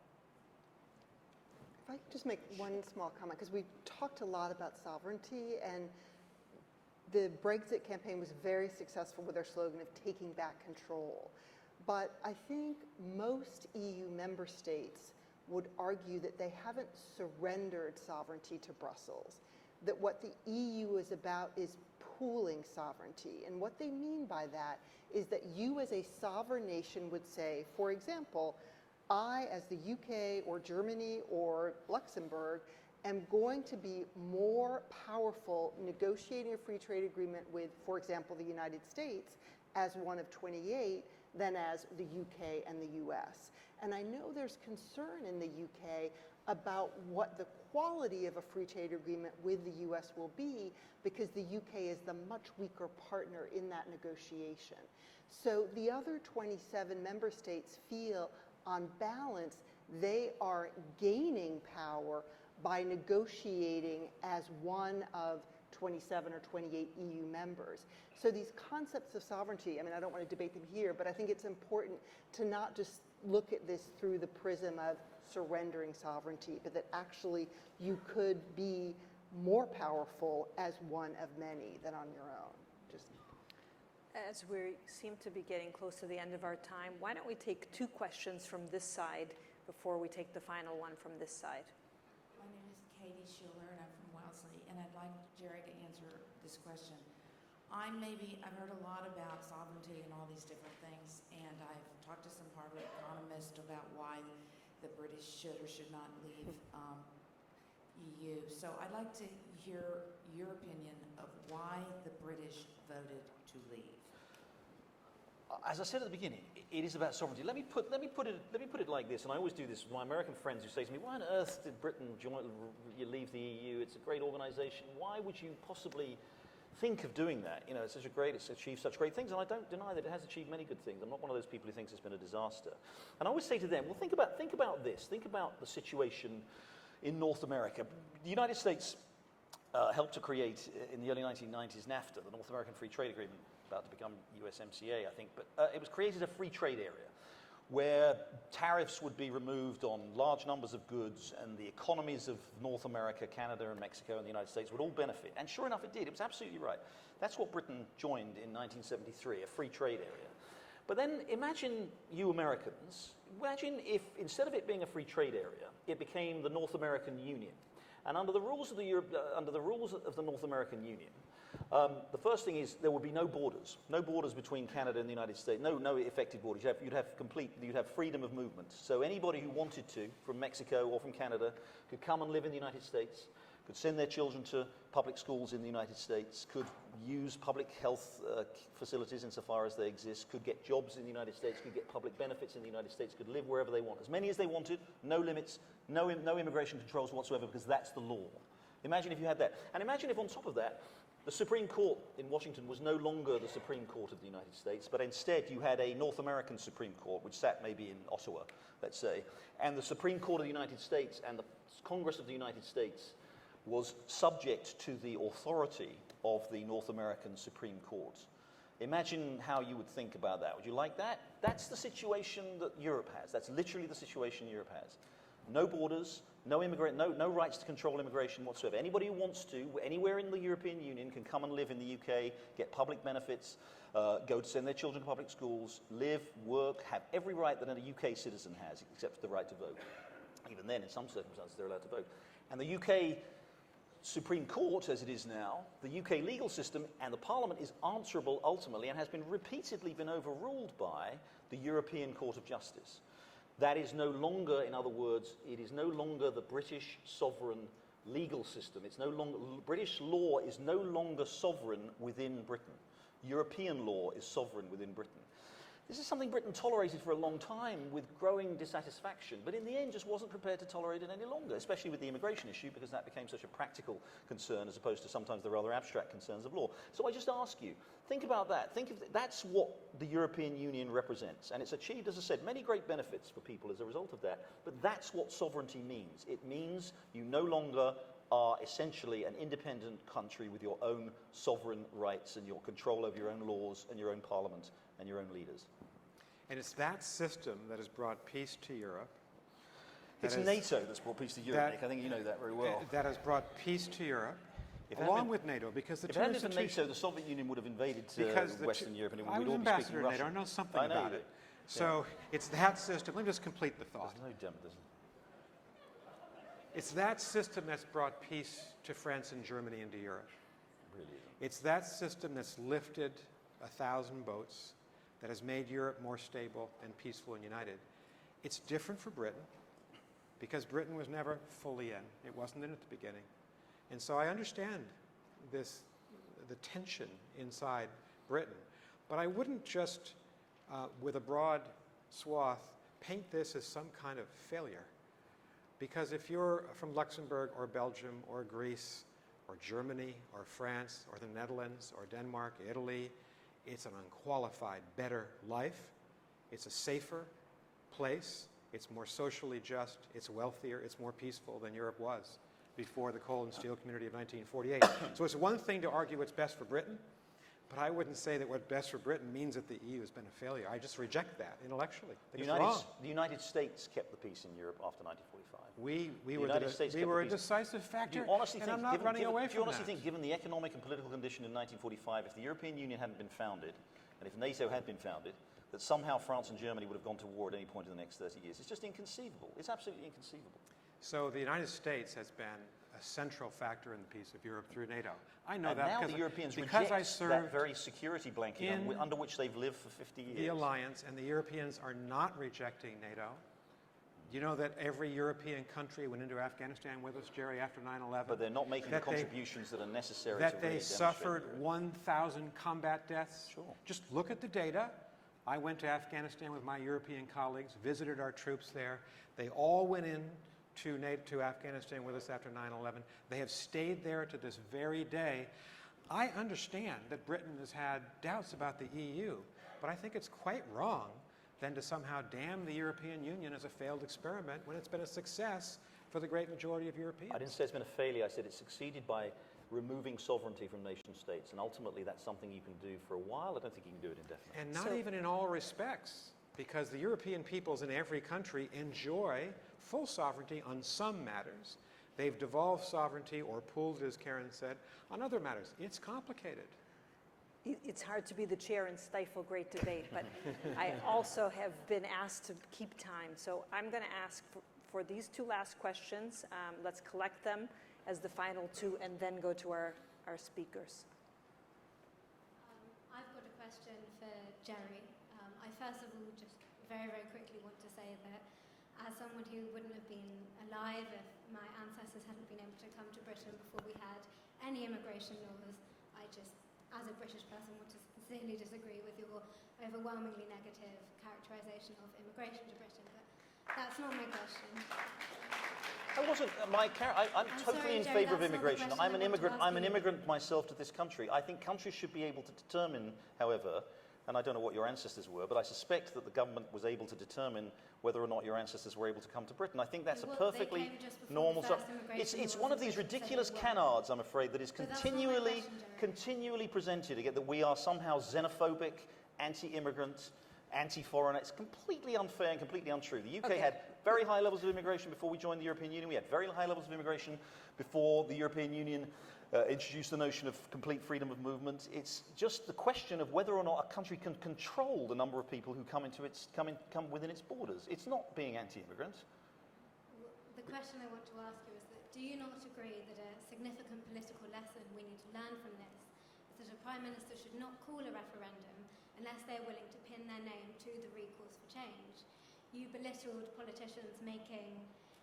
If I could just make one small comment, because we've talked a lot about sovereignty, and the Brexit campaign was very successful with their slogan of taking back control. But I think most EU member states would argue that they haven't surrendered sovereignty to Brussels, that what the EU is about is pooling sovereignty. And what they mean by that is that you as a sovereign nation would say, for example, I, as the UK or Germany or Luxembourg, am going to be more powerful negotiating a free trade agreement with, for example, the United States as one of 28 than as the UK and the US. And I know there's concern in the UK about what the quality of a free trade agreement with the US will be, because the UK is the much weaker partner in that negotiation. So the other 27 member states feel, on balance, they are gaining power by negotiating as one of 27 or 28 EU members. So these concepts of sovereignty, I mean, I don't want to debate them here, but I think it's important to not just look at this through the prism of surrendering sovereignty, but that actually you could be more powerful as one of many than on your own. As we seem to be getting close to the end of our time, why don't we take 2 questions from this side before we take the final one from this side? My name is Katie Schuler, and I'm from Wellesley, and I'd like Jerry to answer this question. I've heard a lot about sovereignty and all these different things, and I've talked to some Harvard economists about why the British should or should not leave EU. So I'd like to hear your opinion of why the British voted to leave. As I said at the beginning, it is about sovereignty. Let me put it like this, and I always do this with my American friends who say to me, why on earth did Britain leave the EU? It's a great organisation. Why would you possibly think of doing that? You know, it's achieved such great things, and I don't deny that it has achieved many good things. I'm not one of those people who thinks it's been a disaster. And I always say to them, well, think about this. Think about the situation in North America. The United States helped to create, in the early 1990s, NAFTA, the North American Free Trade Agreement, about to become USMCA, I think. But it was created a free trade area where tariffs would be removed on large numbers of goods, and the economies of North America, Canada and Mexico and the United States would all benefit. And sure enough, it did. It was absolutely right. That's what Britain joined in 1973, a free trade area. But then imagine you Americans, imagine if instead of it being a free trade area, it became the North American Union. And under the rules of the North American Union, the first thing is there would be no borders between Canada and the United States, no effective borders. You'd have freedom of movement. So anybody who wanted to, from Mexico or from Canada, could come and live in the United States, could send their children to public schools in the United States, could use public health facilities insofar as they exist, could get jobs in the United States, could get public benefits in the United States, could live wherever they want, as many as they wanted, no limits, no immigration controls whatsoever, because that's the law. Imagine if you had that. And imagine if on top of that, the Supreme Court in Washington was no longer the Supreme Court of the United States, but instead you had a North American Supreme Court, which sat maybe in Ottawa, let's say, and the Supreme Court of the United States and the Congress of the United States was subject to the authority of the North American Supreme Court. Imagine how you would think about that. Would you like that? That's the situation that Europe has. That's literally the situation Europe has. No borders, no rights to control immigration whatsoever. Anybody who wants to, anywhere in the European Union, can come and live in the UK, get public benefits, go to send their children to public schools, live, work, have every right that a UK citizen has, except for the right to vote. Even then, in some circumstances, they're allowed to vote. And the UK Supreme Court, as it is now, the UK legal system and the Parliament is answerable ultimately and has been repeatedly been overruled by the European Court of Justice. That is no longer, in other words, it is no longer the British sovereign legal system. It's no longer, British law is no longer sovereign within Britain. European law is sovereign within Britain. This is something Britain tolerated for a long time with growing dissatisfaction, but in the end just wasn't prepared to tolerate it any longer, especially with the immigration issue, because that became such a practical concern as opposed to sometimes the rather abstract concerns of law. So I just ask you, think about that. Think of that's what the European Union represents, and it's achieved, as I said, many great benefits for people as a result of that, but that's what sovereignty means. It means you no longer are essentially an independent country with your own sovereign rights and your control over your own laws and your own parliament and your own leaders. And it's that system that has brought peace to Europe. It's NATO that's brought peace to Europe, Nick. I think you know that very well. That has brought peace to Europe, along with NATO, because the if two it hadn't been institutions... NATO, the Soviet Union would have invaded Western Europe, and I we'd was all be ambassador speaking to NATO. Russian. I know something about it. So it's that system. Let me just complete the thought. There's no democracy. It's that system that's brought peace to France and Germany into Europe. Really. It's that system that's lifted 1,000 boats, that has made Europe more stable and peaceful and united. It's different for Britain, because Britain was never fully in. It wasn't in at the beginning. And so I understand the tension inside Britain. But I wouldn't just, with a broad swath, paint this as some kind of failure. Because if you're from Luxembourg or Belgium or Greece or Germany or France or the Netherlands or Denmark, Italy, it's an unqualified better life. It's a safer place. It's more socially just. It's wealthier. It's more peaceful than Europe was before the coal and steel community of 1948. So it's one thing to argue what's best for Britain, but I wouldn't say that what's best for Britain means that the EU has been a failure. I just reject that intellectually. The United States kept the peace in Europe after 1945. We were a decisive factor, and I'm not running away from that. Do you honestly think, given the economic and political condition in 1945, if the European Union hadn't been founded, and if NATO had been founded, that somehow France and Germany would have gone to war at any point in the next 30 years? It's just inconceivable. It's absolutely inconceivable. So the United States has been a central factor in the peace of Europe through NATO. I know and that now because the Europeans because reject I served that very security blanket under which they've lived for 50 years. The alliance, and the Europeans are not rejecting NATO. You know that every European country went into Afghanistan with us, Jerry, after 9/11. But they're not making the contributions that are necessary that to they really suffered 1,000 combat deaths. Sure. Just look at the data. I went to Afghanistan with my European colleagues, visited our troops there. They all went in to Afghanistan with us after 9/11. They have stayed there to this very day. I understand that Britain has had doubts about the EU, but I think it's quite wrong then to somehow damn the European Union as a failed experiment when it's been a success for the great majority of Europeans. I didn't say it's been a failure. I said it succeeded by removing sovereignty from nation states, and ultimately that's something you can do for a while. I don't think you can do it indefinitely. And not even in all respects, because the European peoples in every country enjoy full sovereignty on some matters. They've devolved sovereignty, or pooled, as Karen said, on other matters. It's complicated. It's hard to be the chair and stifle great debate, but I also have been asked to keep time. So I'm going to ask for these two last questions. Let's collect them as the final two and then go to our speakers. I've got a question for Jerry. I first of all just very, very quickly want to say that as someone who wouldn't have been alive if my ancestors hadn't been able to come to Britain before we had any immigration laws, I just, as a British person, want to sincerely disagree with your overwhelmingly negative characterization of immigration to Britain, but that's not my question. I'm totally in favour of immigration. I'm an immigrant myself to this country. I think countries should be able to determine, however, and I don't know what your ancestors were, but I suspect that the government was able to determine whether or not your ancestors were able to come to Britain. I think that's a perfectly normal... It's one of these ridiculous canards, I'm afraid, that is continually presented again, that we are somehow xenophobic, anti-immigrant, anti-foreigner. It's completely unfair and completely untrue. The UK had very high levels of immigration before we joined the European Union. We had very high levels of immigration before the European Union introduced the notion of complete freedom of movement. It's just the question of whether or not a country can control the number of people who come within its borders. It's not being anti-immigrant. The question I want to ask you is that do you not agree that a significant political lesson we need to learn from this is that a Prime Minister should not call a referendum unless they're willing to pin their name to the recourse for change? You belittled politicians making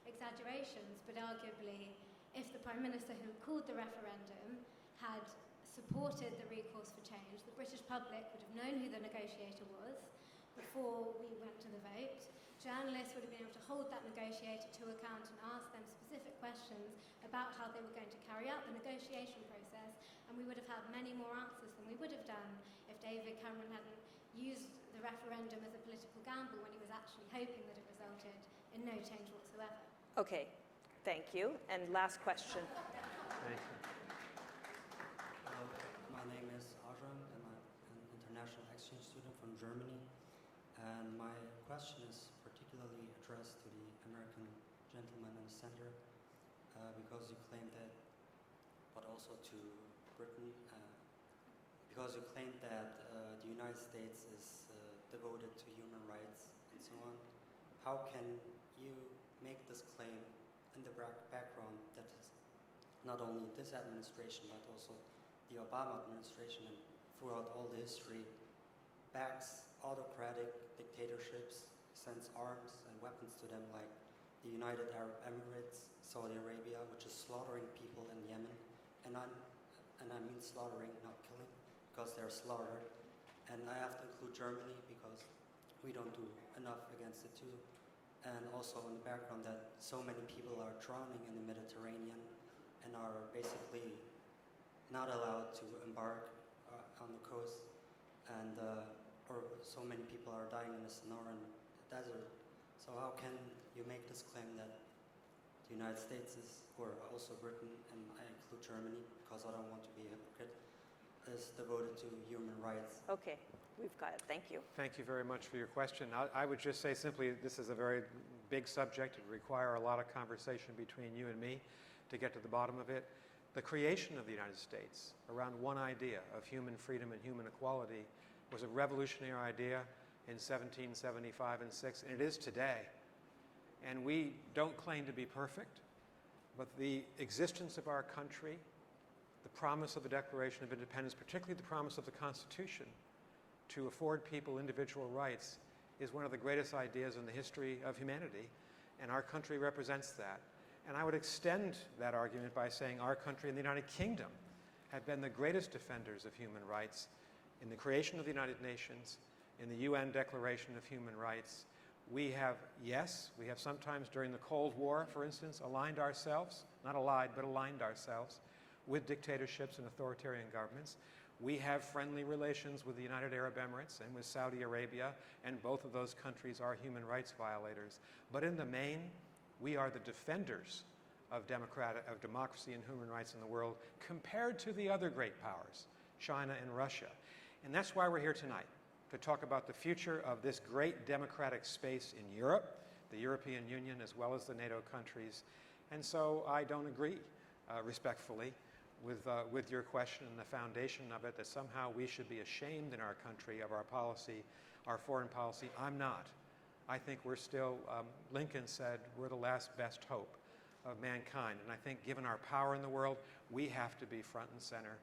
exaggerations, but arguably, if the Prime Minister who called the referendum had supported the recourse for change, the British public would have known who the negotiator was before we went to the vote. Journalists would have been able to hold that negotiator to account and ask them specific questions about how they were going to carry out the negotiation process, and we would have had many more answers than we would have done if David Cameron hadn't used the referendum as a political gamble when he was actually hoping that it resulted in no change whatsoever. Okay, thank you. And last question. Thank you. My name is Ajram, and I'm an international exchange student from Germany. And my question is particularly addressed to the American gentleman in the center, because you claim that, but also to Britain, because you claim that the United States is devoted to human rights and so on. How can you make this claim in the background that is not only this administration, but also the Obama administration and throughout all the history backs autocratic dictatorships, sends arms and weapons to them, like the United Arab Emirates, Saudi Arabia, which is slaughtering people in Yemen, and I mean slaughtering, not killing, because they're slaughtered. And I have to include Germany because we don't do enough against it too. And also in the background that so many people are drowning in the Mediterranean and are basically not allowed to embark on the coast, and or so many people are dying in the Sonoran Desert. So how can you make this claim that the United States is, or also Britain, and I include Germany because I don't want to be a hypocrite, is devoted to human rights? Okay, we've got it. Thank you. Thank you very much for your question. I would just say simply, this is a very big subject. It would require a lot of conversation between you and me to get to the bottom of it. The creation of the United States around one idea of human freedom and human equality was a revolutionary idea in 1775 and 6, and it is today. And we don't claim to be perfect, but the existence of our country, the promise of the Declaration of Independence, particularly the promise of the Constitution to afford people individual rights, is one of the greatest ideas in the history of humanity, and our country represents that. And I would extend that argument by saying our country and the United Kingdom have been the greatest defenders of human rights in the creation of the United Nations, in the UN Declaration of Human Rights. We have sometimes during the Cold War, for instance, aligned ourselves, not allied, but aligned ourselves with dictatorships and authoritarian governments. We have friendly relations with the United Arab Emirates and with Saudi Arabia, and both of those countries are human rights violators. But in the main, we are the defenders of democracy and human rights in the world compared to the other great powers, China and Russia. And that's why we're here tonight, to talk about the future of this great democratic space in Europe, the European Union, as well as the NATO countries. And so I don't agree, respectfully, with your question and the foundation of it, that somehow we should be ashamed in our country of our policy, our foreign policy. I'm not. I think we're still, Lincoln said, we're the last best hope of mankind. And I think given our power in the world, we have to be front and center,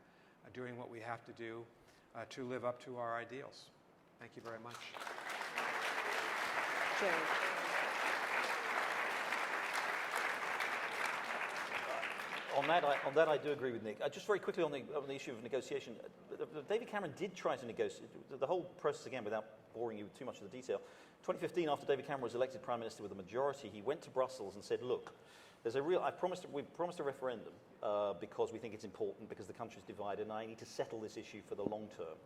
doing what we have to do to live up to our ideals. Thank you very much. Jerry. On that, I do agree with Nick. Just very quickly on the issue of negotiation, David Cameron did try to negotiate the whole process again, without boring you with too much of the detail. 2015, after David Cameron was elected Prime Minister with a majority, he went to Brussels and said, "Look, we promised a referendum because we think it's important, because the country's divided, and I need to settle this issue for the long term.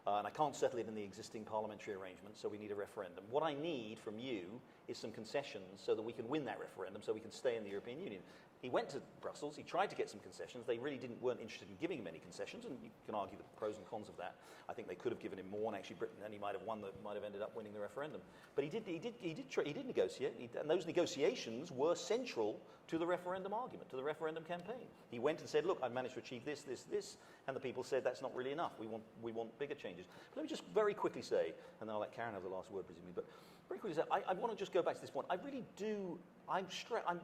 And I can't settle it in the existing parliamentary arrangement, so we need a referendum. What I need from you is some concessions so that we can win that referendum, so we can stay in the European Union." He went to Brussels, he tried to get some concessions. They really weren't interested in giving him any concessions, and you can argue the pros and cons of that. I think they could have given him more, and actually Britain, and he might have won, might have ended up winning the referendum. But he did negotiate, and those negotiations were central to the referendum argument, to the referendum campaign. He went and said, "Look, I've managed to achieve this, this, this," and the people said, "That's not really enough. We want bigger changes." But let me just very quickly say, and then I'll let Karen have the last word, presumably, but Very quickly, I want to just go back to this point. I really do, I'm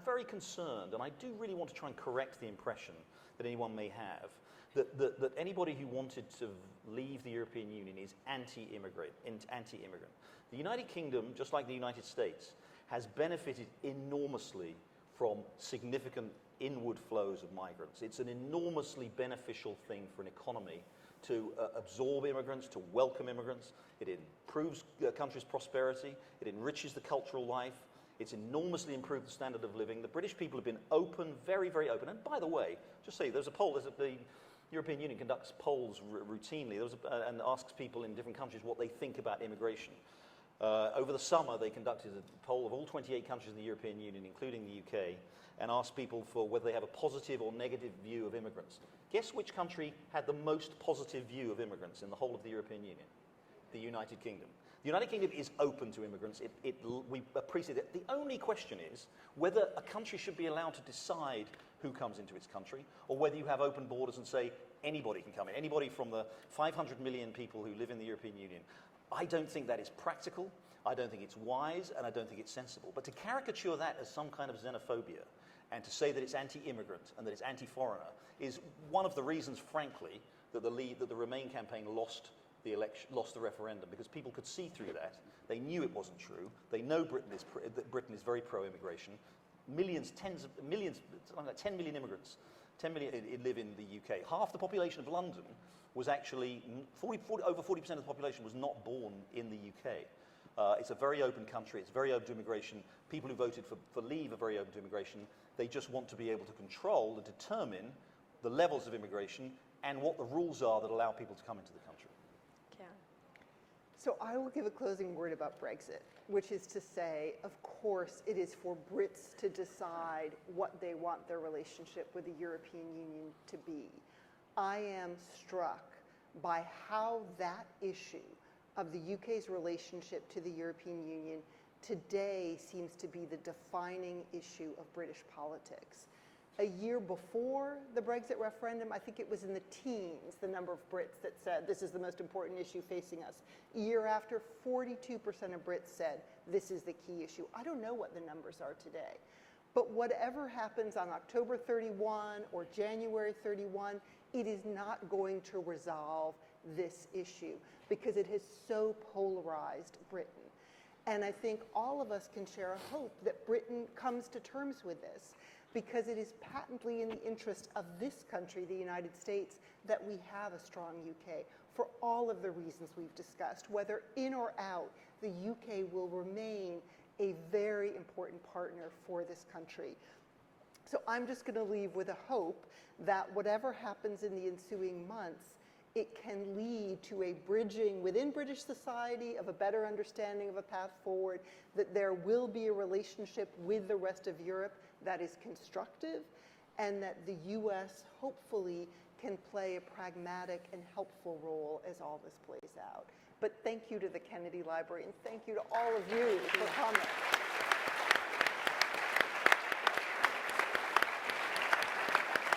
very concerned, and I do really want to try and correct the impression that anyone may have that anybody who wanted to leave the European Union is anti-immigrant. The United Kingdom, just like the United States, has benefited enormously from significant inward flows of migrants. It's an enormously beneficial thing for an economy to absorb immigrants, to welcome immigrants. It improves the country's prosperity. It enriches the cultural life. It's enormously improved the standard of living. The British people have been open, very, very open. And by the way, just say there's a poll. The European Union conducts polls routinely and asks people in different countries what they think about immigration. Over the summer, they conducted a poll of all 28 countries in the European Union, including the UK, and asked people for whether they have a positive or negative view of immigrants. Guess which country had the most positive view of immigrants in the whole of the European Union? The United Kingdom. The United Kingdom is open to immigrants. We appreciate it. The only question is whether a country should be allowed to decide who comes into its country, or whether you have open borders and say anybody can come in, anybody from the 500 million people who live in the European Union. I don't think that is practical, I don't think it's wise, and I don't think it's sensible. But to caricature that as some kind of xenophobia, and to say that it's anti-immigrant and that it's anti-foreigner, is one of the reasons, frankly, that the Remain campaign lost the referendum, because people could see through that. They knew it wasn't true. They know that Britain is very pro-immigration. Millions, tens of millions, something like 10 million immigrants, 10 million live in the UK. Half the population of London was actually, over 40% of the population was not born in the UK. It's a very open country. It's very open to immigration. People who voted for Leave are very open to immigration. They just want to be able to control and determine the levels of immigration and what the rules are that allow people to come into the country. Karen. So I will give a closing word about Brexit, which is to say, of course, it is for Brits to decide what they want their relationship with the European Union to be. I am struck by how that issue of the UK's relationship to the European Union today seems to be the defining issue of British politics. A year before the Brexit referendum, I think it was in the teens, the number of Brits that said this is the most important issue facing us. A year after, 42% of Brits said this is the key issue. I don't know what the numbers are today. But whatever happens on October 31 or January 31, it is not going to resolve this issue because it has so polarized Britain. And I think all of us can share a hope that Britain comes to terms with this, because it is patently in the interest of this country, the United States, that we have a strong UK for all of the reasons we've discussed. Whether in or out, the UK will remain a very important partner for this country. So I'm just going to leave with a hope that whatever happens in the ensuing months, it can lead to a bridging within British society of a better understanding of a path forward, that there will be a relationship with the rest of Europe that is constructive, and that the US hopefully can play a pragmatic and helpful role as all this plays out. But thank you to the Kennedy Library, and thank you to all of you for coming.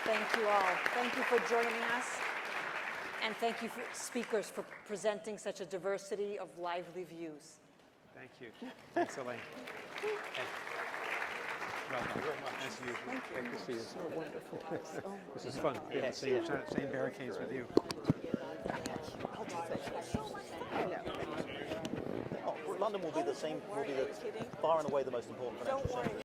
Thank you all. Thank you for joining us. And thank you, speakers, for presenting such a diversity of lively views. Thank you. Thanks, Elaine. Hey. Welcome. Thank you very much. Nice to meet you. Thank you. Good to see you. So wonderful. This is fun. Yeah, same barricades with you. I'll just say, I know. London will be far and away the most important financial centre.